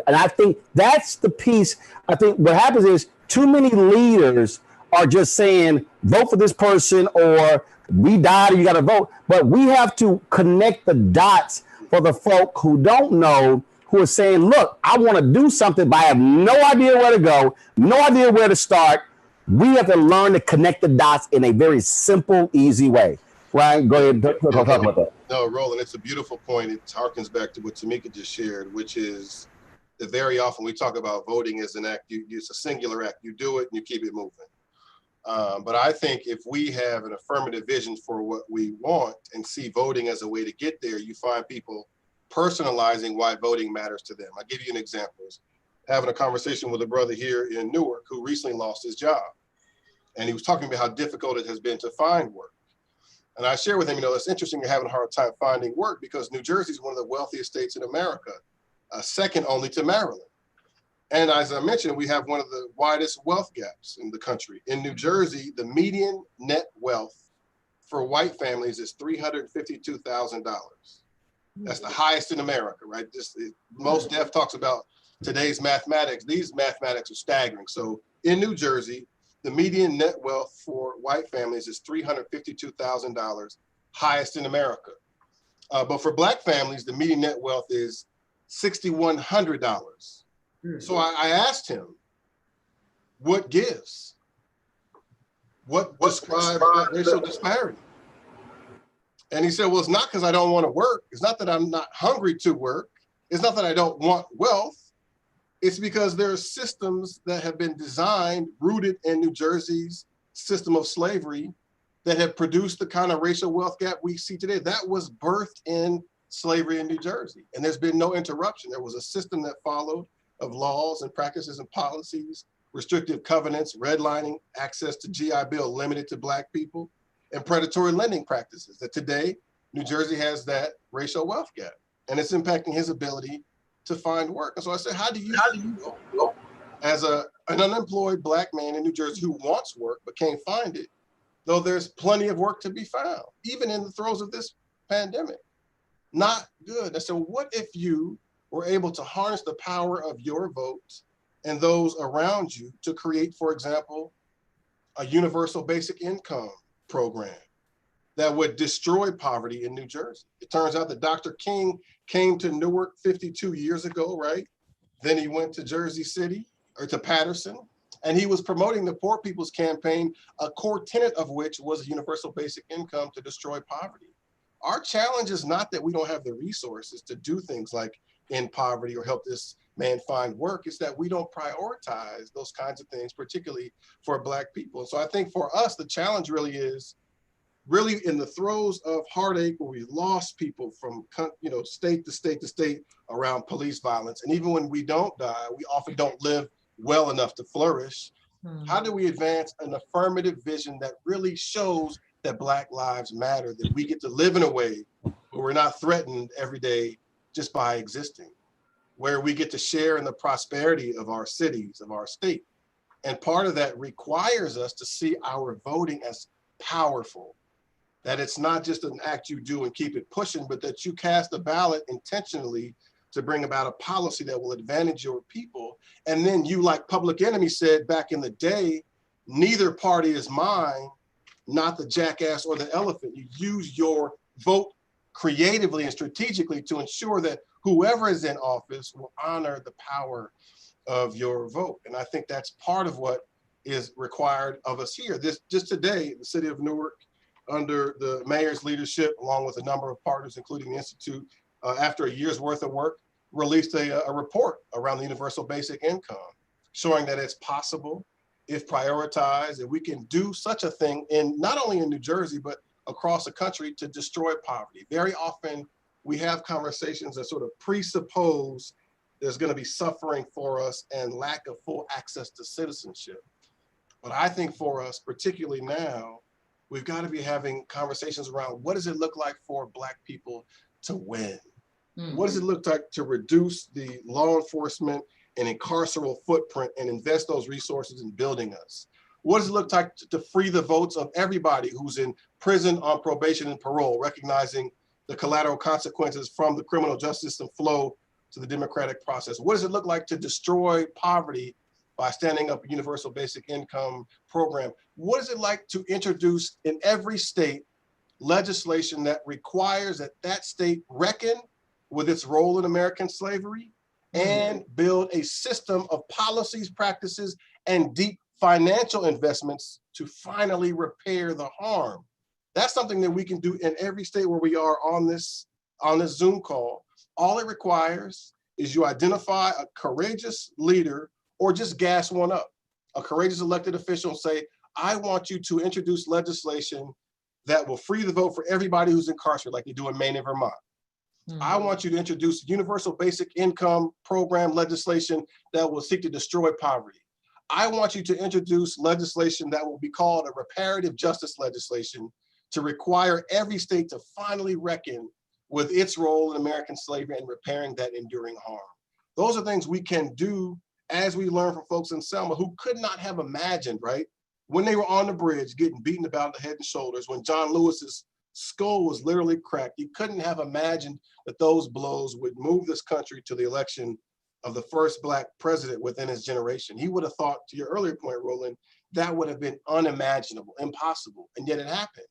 And I think that's the piece. I think what happens is too many leaders are just saying, vote for this person or we died and you got to vote. But we have to connect the dots for the folk who don't know, who are saying, look, I want to do something, but I have no idea where to go, no idea where to start. We have to learn to connect the dots in a very simple, easy way. Ryan, go ahead and talk about that. No, Roland, it's a beautiful point. It harkens back to what Tamika just shared, which is that very often we talk about voting as an act. It's a singular act. You do it and you keep it moving. But I think if we have an affirmative vision for what we want and see voting as a way to get there, you find people personalizing why voting matters to them. I'll give you an example. I was having a conversation with a brother here in Newark who recently lost his job. And he was talking about how difficult it has been to find work. And I shared with him, it's interesting you're having a hard time finding work because New Jersey is one of the wealthiest states in America, second only to Maryland. And as I mentioned, we have one of the widest wealth gaps in the country. In New Jersey, the median net wealth for white families is $352,000. That's the highest in America, right? Most Def talks about today's mathematics. These mathematics are staggering. So in New Jersey, the median net wealth for white families is $352,000, highest in America. But for Black families, the median net wealth is $6,100. So I asked him, what gives? What describes that racial disparity? And he said, well, it's not because I don't want to work. It's not that I'm not hungry to work. It's not that I don't want wealth. It's because there are systems that have been designed, rooted in New Jersey's system of slavery that have produced the kind of racial wealth gap we see today. That was birthed in slavery in New Jersey. And there's been no interruption. There was a system that followed of laws and practices and policies, restrictive covenants, redlining, access to GI Bill limited to Black people, and predatory lending practices that today New Jersey has that racial wealth gap. And it's impacting his ability to find work. And so I said, how do you go as an unemployed Black man in New Jersey who wants work but can't find it, though there's plenty of work to be found, even in the throes of this pandemic? Not good. I said, well, what if you were able to harness the power of your vote and those around you to create, for example, a universal basic income program that would destroy poverty in New Jersey? It turns out that Dr. King came to Newark 52 years ago, right? Then he went to Jersey City or to Patterson, And he was promoting the Poor People's Campaign, a core tenet of which was a universal basic income to destroy poverty. Our challenge is not that we don't have the resources to do things like end poverty or help this man find work. It's that we don't prioritize those kinds of things, particularly for Black people. So I think for us, the challenge really is really in the throes of heartache where we lost people from, state to state to state around police violence. And even when we don't die, we often don't live well enough to flourish. How do we advance an affirmative vision that really shows that Black lives matter, that we get to live in a way where we're not threatened every day just by existing, where we get to share in the prosperity of our cities, of our state? And part of that requires us to see our voting as powerful, that it's not just an act you do and keep it pushing, but that you cast a ballot intentionally to bring about a policy that will advantage your people. And then you, like Public Enemy said back in the day, neither party is mine, not the jackass or the elephant. You use your vote creatively and strategically to ensure that whoever is in office will honor the power of your vote. And I think that's part of what is required of us here. Just today, the city of Newark, under the mayor's leadership, along with a number of partners, including the Institute, after a year's worth of work, released a report around the universal basic income, showing that it's possible, if prioritized, that we can do such a thing in not only in New Jersey, but across the country to destroy poverty. Very often we have conversations that sort of presuppose there's going to be suffering for us and lack of full access to citizenship. But I think for us, particularly now, we've got to be having conversations around what does it look like for Black people to win? What does it look like to reduce the law enforcement and incarceral footprint and invest those resources in building us? What does it look like to free the votes of everybody who's in prison, on probation and parole, recognizing the collateral consequences from the criminal justice system flow to the democratic process? What does it look like to destroy poverty by standing up a universal basic income program? What is it like to introduce in every state legislation that requires that that state reckon with its role in American slavery and build a system of policies, practices, and deep financial investments to finally repair the harm? That's something that we can do in every state where we are on this Zoom call. All it requires is you identify a courageous leader or just gas one up, a courageous elected official, and say, I want you to introduce legislation that will free the vote for everybody who's incarcerated, like they do in Maine and Vermont. I want you to introduce universal basic income program legislation that will seek to destroy poverty. I want you to introduce legislation that will be called a reparative justice legislation to require every state to finally reckon with its role in American slavery and repairing that enduring harm. Those are things we can do as we learn from folks in Selma who could not have imagined, right? When they were on the bridge getting beaten about the head and shoulders, when John Lewis's skull was literally cracked, you couldn't have imagined that those blows would move this country to the election of the first Black president within his generation. He would have thought, to your earlier point, Roland, that would have been unimaginable, impossible, and yet it happened.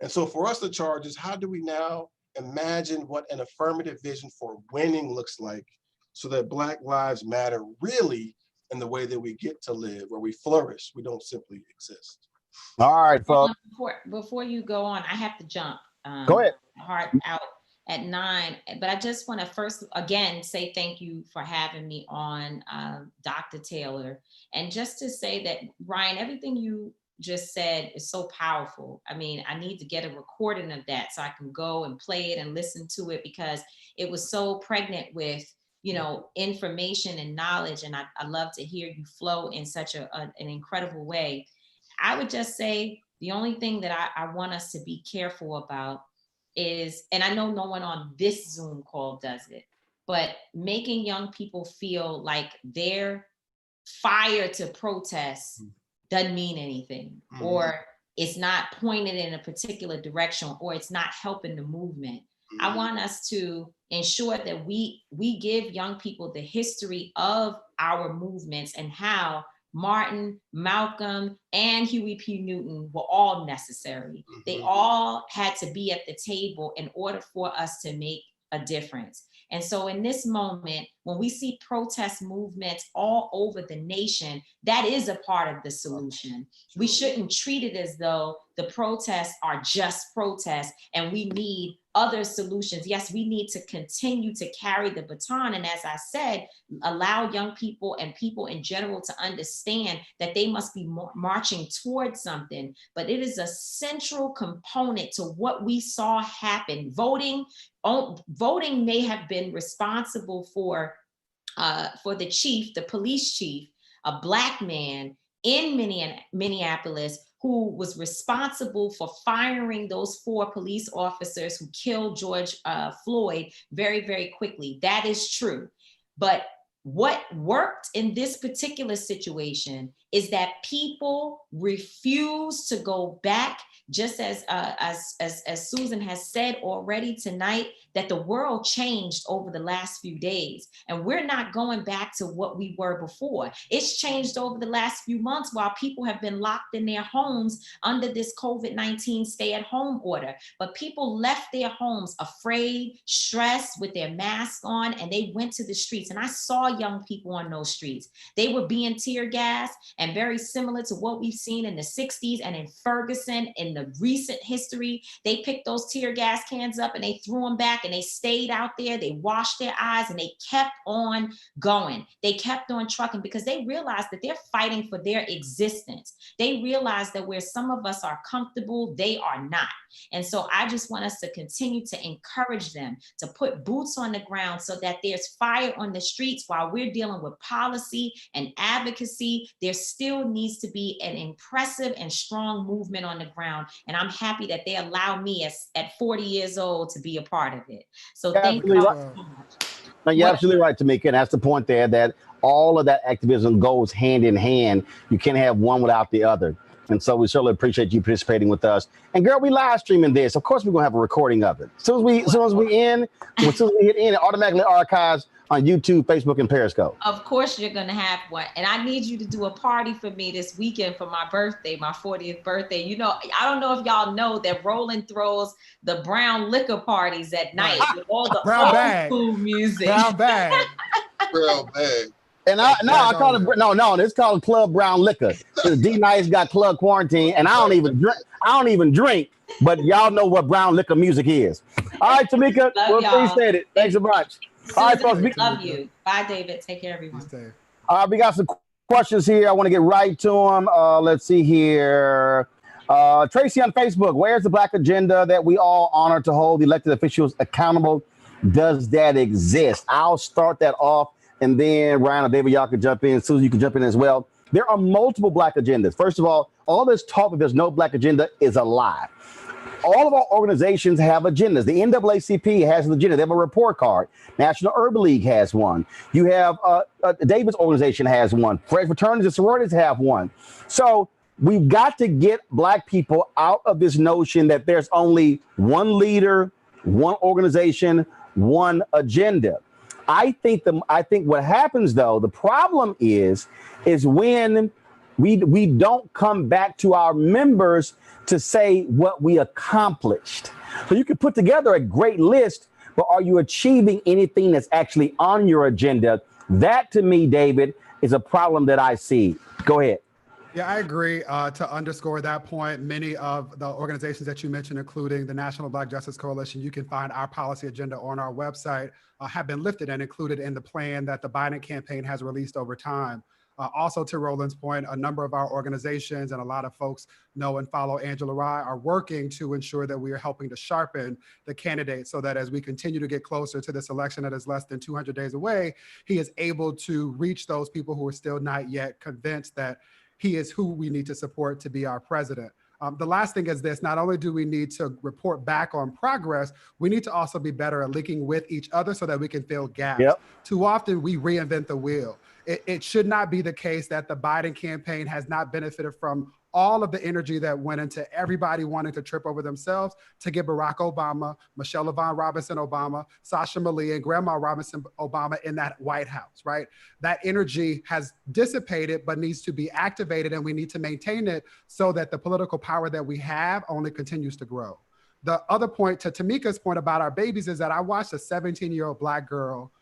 And so for us, the charge is, how do we now imagine what an affirmative vision for winning looks like so that Black lives matter really in the way that we get to live, where we flourish, we don't simply exist. All right, folks. Before you go on, I have to jump. Go ahead. Heart out at 9, but I just want to first again say thank you for having me on, Dr. Taylor, and just to say that, Ryan, everything you just said is so powerful. I mean, I need to get a recording of that so I can go and play it and listen to it, because it was so pregnant with, information and knowledge, and I love to hear you flow in such an incredible way. I would just say the only thing that I want us to be careful about is, and I know no one on this Zoom call does it, but making young people feel like their fire to protest doesn't mean anything, or it's not pointed in a particular direction, or it's not helping the movement. I want us to ensure that we give young people the history of our movements and how Martin, Malcolm, and Huey P. Newton were all necessary. They all had to be at the table in order for us to make a difference. And so in this moment, when we see protest movements all over the nation, that is a part of the solution. We shouldn't treat it as though the protests are just protests and we need other solutions. Yes, we need to continue to carry the baton. And as I said, allow young people and people in general to understand that they must be marching towards something. But it is a central component to what we saw happen. Voting may have been responsible for the chief, the police chief, a Black man in Minneapolis, who was responsible for firing those 4 police officers who killed George Floyd very, very quickly. That is true. But what worked in this particular situation is that people refuse to go back, just as Susan has said already tonight, that the world changed over the last few days, and we're not going back to what we were before. It's changed over the last few months while people have been locked in their homes under this COVID-19 stay-at-home order. But people left their homes afraid, stressed, with their mask on, and they went to the streets. And I saw young people on those streets. They were being tear gassed, and very similar to what we've seen in the 60s and in Ferguson in the recent history, they picked those tear gas cans up and they threw them back, and they stayed out there. They washed their eyes and they kept on going. They kept on trucking because they realized that they're fighting for their existence. They realized that where some of us are comfortable, they are not. And so I just want us to continue to encourage them to put boots on the ground so that there's fire on the streets while we're dealing with policy and advocacy. There still needs to be an impressive and strong movement on the ground. And I'm happy that they allow me at 40 years old to be a part of it. So thank you all so much. No, you're absolutely right, Tamika. And that's the point there, that all of that activism goes hand in hand. You can't have one without the other. And so we certainly appreciate you participating with us. And girl, we live streaming this. Of course, we're gonna have a recording of it. As soon as we hit end, it automatically archives on YouTube, Facebook, and Periscope. Of course you're gonna have one. And I need you to do a party for me this weekend for my birthday, my 40th birthday. You know, I don't know if y'all know that Roland throws the brown liquor parties at night with all the old school music. Brown bag. Brown bag. And I call it it's called Club Brown Liquor. D Nice got Club Quarantine, and I don't even drink, but y'all know what brown liquor music is. All right, Tamika, we appreciate it. Thanks so much. Susan, all right, folks. Love you. Bye, David. Take care, everyone. All right, we got some questions here. I want to get right to them. Let's see here. Tracy on Facebook, where's the Black agenda that we all honor to hold elected officials accountable? Does that exist? I'll start that off, and then Ryan or David, y'all can jump in. Susan, you can jump in as well. There are multiple Black agendas. First of all this talk that there's no Black agenda is a lie. All of our organizations have agendas. The NAACP has an agenda. They have a report card. National Urban League has one. You have David's organization has one. Fraternities and sororities have one. So we've got to get Black people out of this notion that there's only one leader, one organization, one agenda. I think what happens, though, the problem is when we don't come back to our members to say what we accomplished. So you can put together a great list, but are you achieving anything that's actually on your agenda? That, to me, David, is a problem that I see. Go ahead. Yeah, I agree. To underscore that point, many of the organizations that you mentioned, including the National Black Justice Coalition, you can find our policy agenda on our website, have been lifted and included in the plan that the Biden campaign has released over time. Also, to Roland's point, a number of our organizations and a lot of folks know and follow Angela Rye are working to ensure that we are helping to sharpen the candidate so that as we continue to get closer to this election that is less than 200 days away, he is able to reach those people who are still not yet convinced that he is who we need to support to be our president. The last thing is this: not only do we need to report back on progress, we need to also be better at linking with each other so that we can fill gaps. Yep. Too often we reinvent the wheel. It should not be the case that the Biden campaign has not benefited from all of the energy that went into everybody wanting to trip over themselves to get Barack Obama, Michelle Yvonne Robinson Obama, Sasha Malia, and Grandma Robinson Obama in that White House, right? That energy has dissipated but needs to be activated, and we need to maintain it so that the political power that we have only continues to grow. The other point, to Tamika's point about our babies, is that I watched a 17-year-old Black girl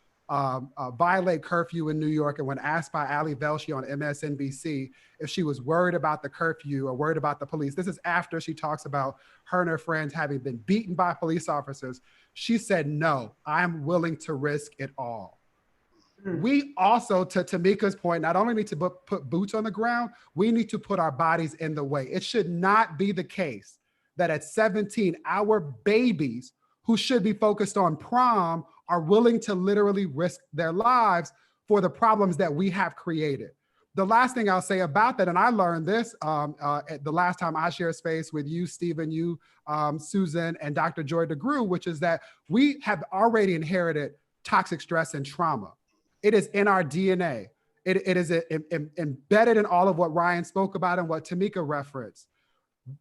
violate curfew in New York. And when asked by Ali Velshi on MSNBC if she was worried about the curfew or worried about the police, this is after she talks about her and her friends having been beaten by police officers. She said, no, I'm willing to risk it all. We also, to Tamika's point, not only need to put boots on the ground, we need to put our bodies in the way. It should not be the case that at 17, our babies who should be focused on prom are willing to literally risk their lives for the problems that we have created. The last thing I'll say about that, and I learned this at the last time I shared space with you, Stephen, you, Susan, and Dr. Joy DeGruy, which is that we have already inherited toxic stress and trauma. It is in our DNA. It is embedded in all of what Ryan spoke about and what Tamika referenced.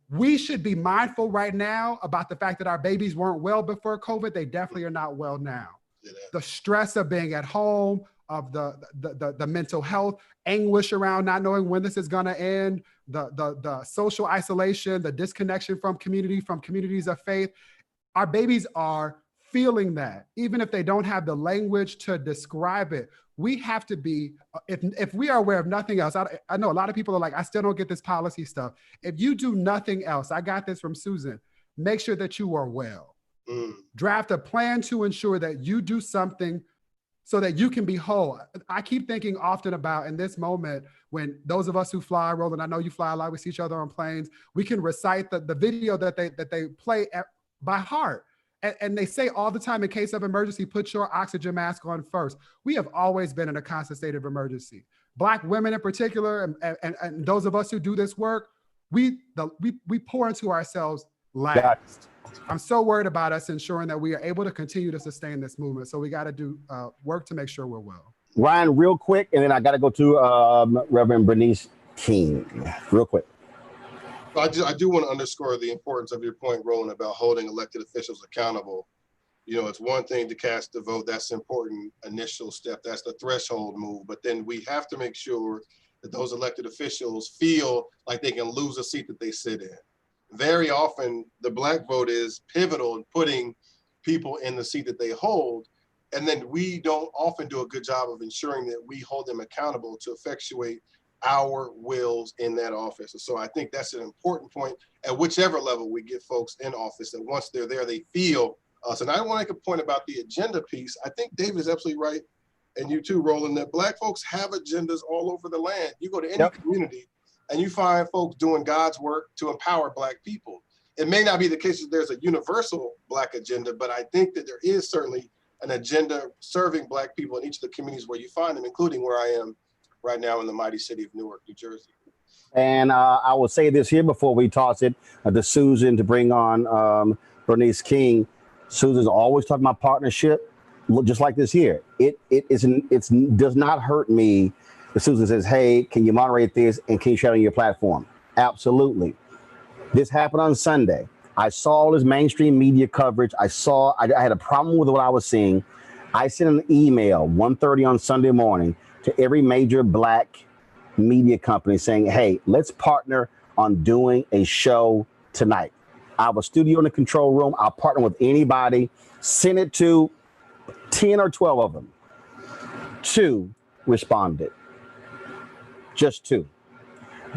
We should be mindful right now about the fact that our babies weren't well before COVID. They definitely are not well now. Yeah. The stress of being at home, of the mental health, anguish around not knowing when this is gonna end, the social isolation, the disconnection from communities of faith. Our babies are feeling that, even if they don't have the language to describe it. We have to be, if we are aware of nothing else, I know a lot of people are like, I still don't get this policy stuff. If you do nothing else, I got this from Susan, make sure that you are well. Draft a plan to ensure that you do something so that you can be whole. I keep thinking often about in this moment, when those of us who fly, Roland, I know you fly a lot, we see each other on planes, we can recite the video that they play by heart. And they say all the time, in case of emergency, put your oxygen mask on first. We have always been in a constant state of emergency. Black women in particular, and those of us who do this work, we pour into ourselves last. I'm so worried about us ensuring that we are able to continue to sustain this movement. So we got to do work to make sure we're well. Ryan, real quick, and then I got to go to Reverend Bernice King, real quick. I do want to underscore the importance of your point, Roland, about holding elected officials accountable. You know, it's one thing to cast the vote. That's an important initial step. That's the threshold move. But then we have to make sure that those elected officials feel like they can lose a seat that they sit in. Very often, the Black vote is pivotal in putting people in the seat that they hold. And then we don't often do a good job of ensuring that we hold them accountable to effectuate our wills in that office. And so I think that's an important point at whichever level we get folks in office, that once they're there, they feel us. And I want to make a point about the agenda piece. I think David is absolutely right, and you too, Roland, that Black folks have agendas all over the land. You go to any community and you find folks doing God's work to empower Black people. It may not be the case that there's a universal Black agenda, but I think that there is certainly an agenda serving Black people in each of the communities where you find them, including where I am right now in the mighty city of Newark, New Jersey. And I will say this here before we toss it to Susan to bring on Bernice King. Susan's always talking about partnership, just like this here. It does not hurt me if Susan says, hey, can you moderate this and can you share it on your platform? Absolutely. This happened on Sunday. I saw all this mainstream media coverage. I had a problem with what I was seeing. I sent an email 1:30 on Sunday morning to every major Black media company saying, hey, let's partner on doing a show tonight. I have a studio in the control room. I'll partner with anybody. Send it to 10 or 12 of them. 2 responded. Just 2.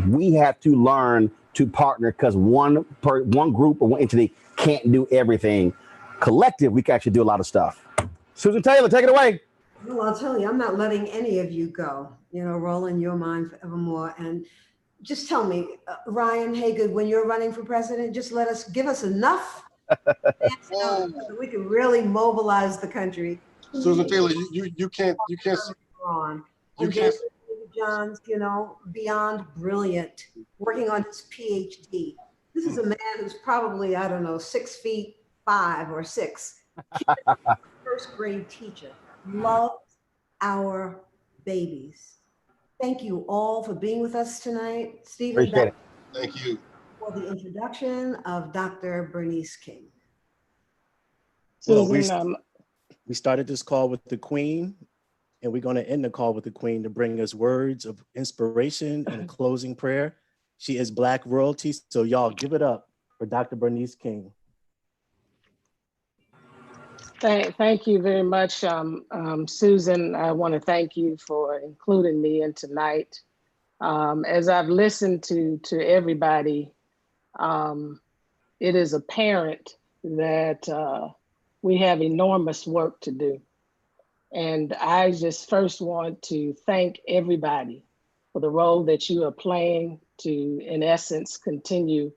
We have to learn to partner because one group or one entity can't do everything. Collective, we can actually do a lot of stuff. Susan Taylor, take it away. Well, I'll tell you, I'm not letting any of you go. You know, Roland, you're mine forevermore. And just tell me, Ryan Haygood, when you're running for president, just give us enough so that we can really mobilize the country. Susan Taylor, you can't on. And Johns, you know, beyond brilliant, working on his PhD. This is a man who's probably, I don't know, 6'5" or 6. First grade teacher. Loves our babies. Thank you all for being with us tonight. Stephen, appreciate it. Thank you for the introduction of Dr. Bernice King. Well, we started this call with the Queen, and we're going to end the call with the Queen to bring us words of inspiration and a closing prayer. She is Black royalty, so y'all give it up for Dr. Bernice King. Thank you very much, Susan. I want to thank you for including me in tonight. As I've listened to everybody, it is apparent that we have enormous work to do. And I just first want to thank everybody for the role that you are playing to, in essence, continue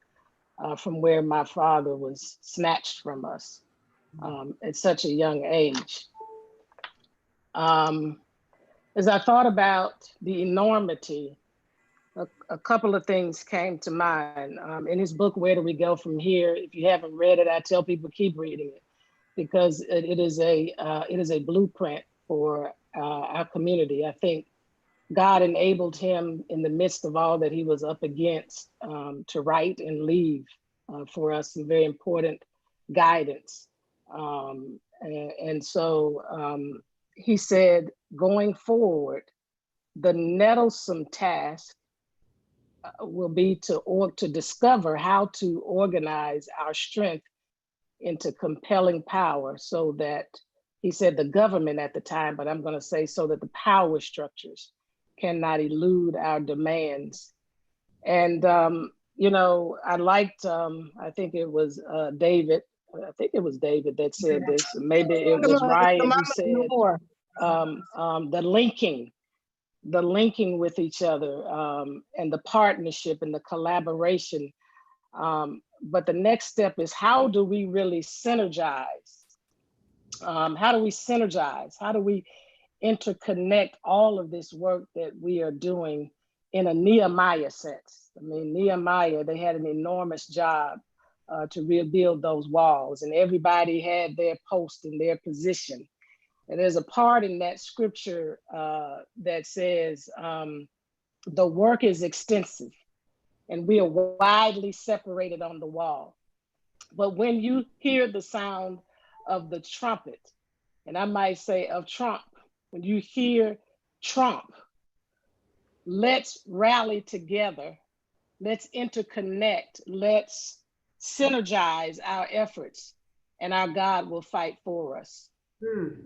from where my father was snatched from us at such a young age. As I thought about the enormity, a couple of things came to mind. In his book, Where Do We Go From Here? If you haven't read it, I tell people keep reading it because it is a blueprint for our community. I think God enabled him in the midst of all that he was up against to write and leave for us some very important guidance. And so he said, going forward, the nettlesome task will be to discover how to organize our strength into compelling power so that, he said the government at the time, but I'm going to say so that the power structures cannot elude our demands. And, you know, I liked, I think it was David that said this. Maybe it was Ryan who said the linking with each other and the partnership and the collaboration. But the next step is how do we really synergize? How do we synergize? How do we interconnect all of this work that we are doing in a Nehemiah sense? I mean, Nehemiah, they had an enormous job to rebuild those walls, and everybody had their post and their position. And there's a part in that scripture that says, the work is extensive and we are widely separated on the wall. But when you hear the sound of the trumpet, and I might say of Trump, when you hear Trump, let's rally together, let's interconnect, let's synergize our efforts, and our God will fight for us.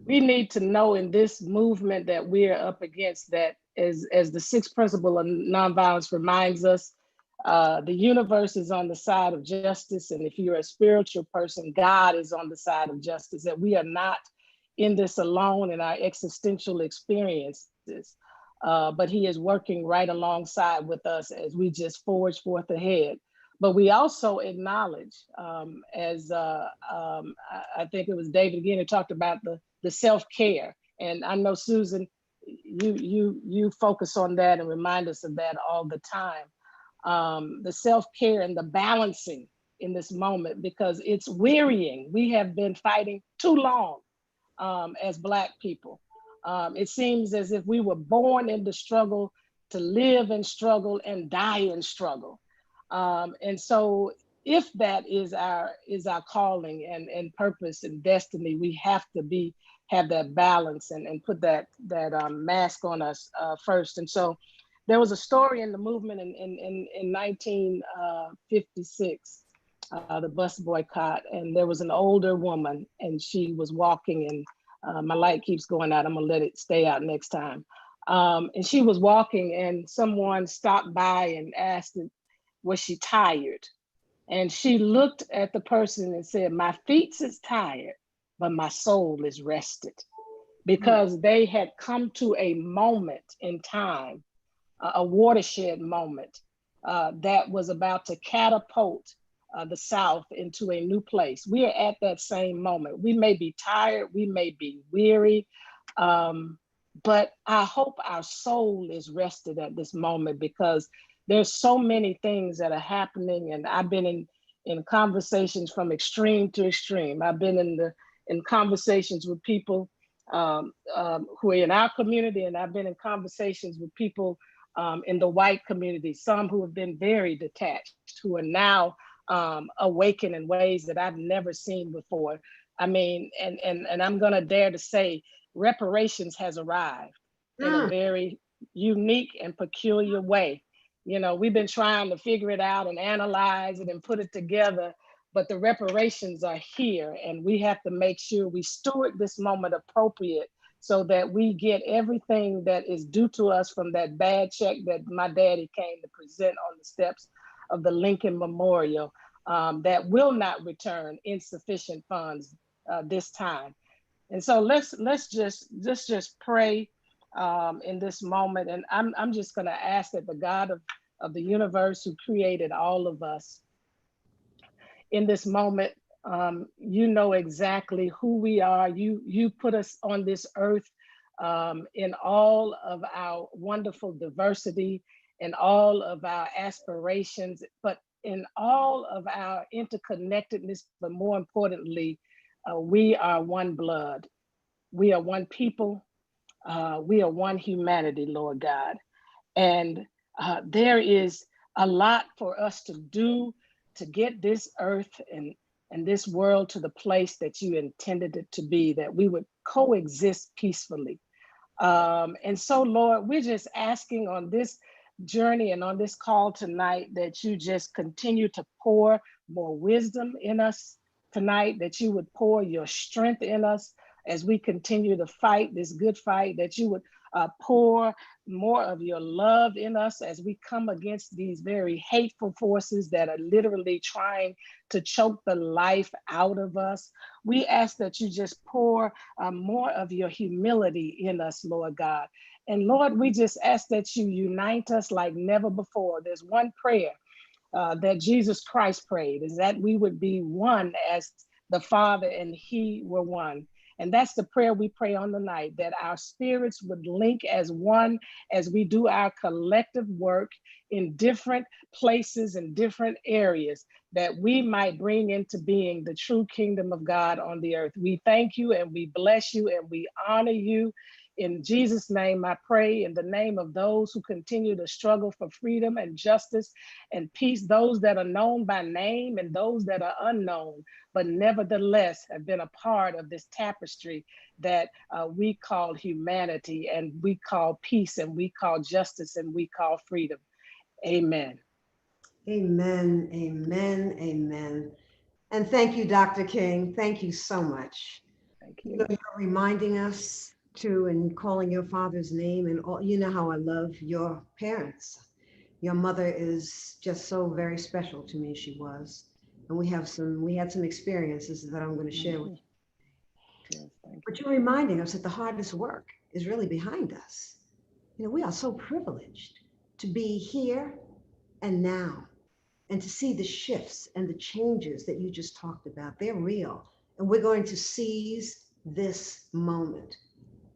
We need to know in this movement that we're up against that, as the sixth principle of nonviolence reminds us, the universe is on the side of justice. And if you're a spiritual person, God is on the side of justice, that we are not in this alone in our existential experiences, but he is working right alongside with us as we just forge forth ahead. But we also acknowledge, as I think it was David again who talked about the self-care. And I know, Susan, you focus on that and remind us of that all the time. The self-care and the balancing in this moment, because it's wearying. We have been fighting too long as Black people. It seems as if we were born into struggle, to live in struggle and die in struggle. And so if that is our calling and purpose and destiny, we have to have that balance and put that mask on us first. And so there was a story in the movement in 1956, the bus boycott, and there was an older woman and she was walking, and my light keeps going out. I'm gonna let it stay out next time. And she was walking and someone stopped by and asked, was she tired? And she looked at the person and said, my feet is tired, but my soul is rested. Because they had come to a moment in time, a watershed moment that was about to catapult the South into a new place. We are at that same moment. We may be tired, we may be weary, but I hope our soul is rested at this moment, because there's so many things that are happening. And I've been in conversations from extreme to extreme. I've been in conversations with people who are in our community, and I've been in conversations with people in the white community, some who have been very detached, who are now awakened in ways that I've never seen before. I mean, and I'm gonna dare to say reparations has arrived in a very unique and peculiar way. You know, we've been trying to figure it out and analyze it and put it together but the reparations are here, and we have to make sure we steward this moment appropriate so that we get everything that is due to us from that bad check that my daddy came to present on the steps of the Lincoln Memorial, that will not return insufficient funds this time. And so let's just pray in this moment. And I'm just going to ask that the God of the universe, who created all of us, in this moment, you know exactly who we are. You put us on this earth in all of our wonderful diversity, in all of our aspirations, but in all of our interconnectedness. But more importantly, we are one blood. We are one people. We are one humanity, Lord God. And there is a lot for us to do to get this earth and this world to the place that you intended it to be, that we would coexist peacefully. And so, Lord, we're just asking on this journey and on this call tonight that you just continue to pour more wisdom in us tonight, that you would pour your strength in us as we continue to fight this good fight, that you would pour more of your love in us as we come against these very hateful forces that are literally trying to choke the life out of us. We ask that you just pour more of your humility in us, Lord God. And Lord, we just ask that you unite us like never before. There's one prayer that Jesus Christ prayed, is that we would be one as the Father and he were one. And that's the prayer we pray on the night, that our spirits would link as one as we do our collective work in different places and different areas, that we might bring into being the true kingdom of God on the earth. We thank you and we bless you and we honor you. In Jesus' name, I pray in the name of those who continue to struggle for freedom and justice and peace, those that are known by name and those that are unknown, but nevertheless have been a part of this tapestry that we call humanity, and we call peace, and we call justice, and we call freedom. Amen. Amen, amen, amen. And thank you, Dr. King. Thank you so much. Thank You you. know, you're reminding us to, and calling your father's name, and all, you know how I love your parents. Your mother is just so very special to me. She was. And we had some experiences that I'm going to share with you. Yes, thank you. But you're reminding us that the hardest work is really behind us. You know, we are so privileged to be here and now, and to see the shifts and the changes that you just talked about. They're real. And we're going to seize this moment.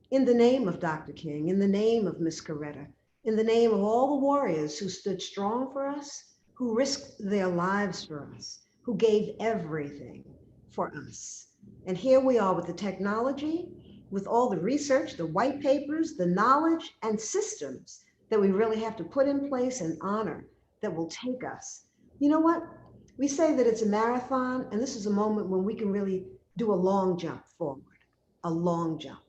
In the name of Dr. King, in the name of Miss Coretta, in the name of all the warriors who stood strong for us, who risked their lives for us, who gave everything for us. And here we are with the technology, with all the research, the white papers, the knowledge and systems that we really have to put in place and honor, that will take us. You know what? We say that it's a marathon, and this is a moment when we can really do a long jump forward, a long jump.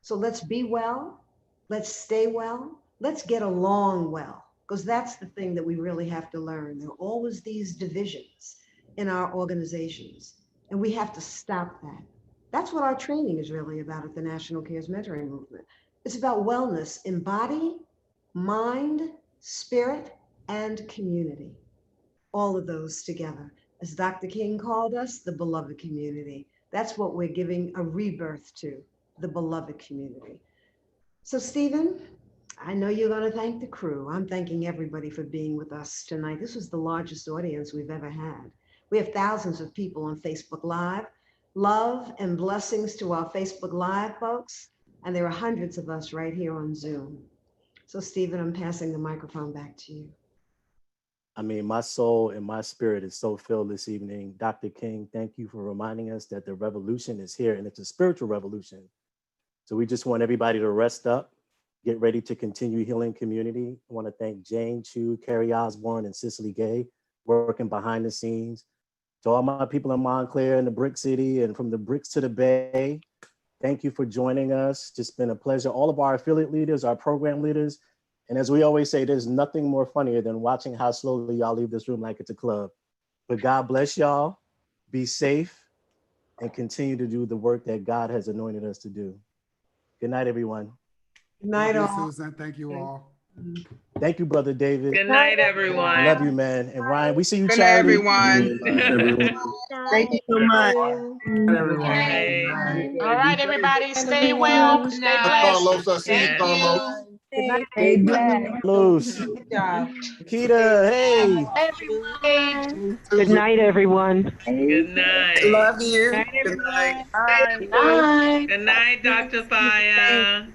So let's be well, let's stay well, let's get along well, because that's the thing that we really have to learn. There are always these divisions in our organizations, and we have to stop that. That's what our training is really about at the National Cares Mentoring Movement. It's about wellness in body, mind, spirit, and community. All of those together. As Dr. King called us, the beloved community. That's what we're giving a rebirth to, the beloved community. So Stephen, I know you're going to thank the crew. I'm thanking everybody for being with us tonight. This was the largest audience we've ever had. We have thousands of people on Facebook Live. Love and blessings to our Facebook Live folks. And there are hundreds of us right here on Zoom. So Stephen, I'm passing the microphone back to you. I mean, my soul and my spirit is so filled this evening. Dr. King, thank you for reminding us that the revolution is here, and it's a spiritual revolution. So we just want everybody to rest up, get ready to continue healing community. I want to thank Jane Chu, Carrie Osborne, and Cicely Gay, working behind the scenes. To all my people in Montclair and the Brick City and from the Bricks to the Bay, thank you for joining us. Just been a pleasure. All of our affiliate leaders, our program leaders. And as we always say, there's nothing more funnier than watching how slowly y'all leave this room like it's a club. But God bless y'all. be safe, and continue to do the work that God has anointed us to do. Good night, everyone. Good night, Thank you, all. Susan. Thank you all. Thank you, Brother David. Good night, everyone. Love you, man. And Ryan, we see you, Good night, Charity. everyone. Thank you so much. Bye. All right, everybody, stay well, stay Carlos, blessed. I see you, Thank Carlos. you. Good night. Stay blessed. Carlos. Good job. Kita, hey. Everyone. Good night, everyone. Good night. Love you. Night, Good night. everyone. Bye. Good night. Good night, Dr. Faya.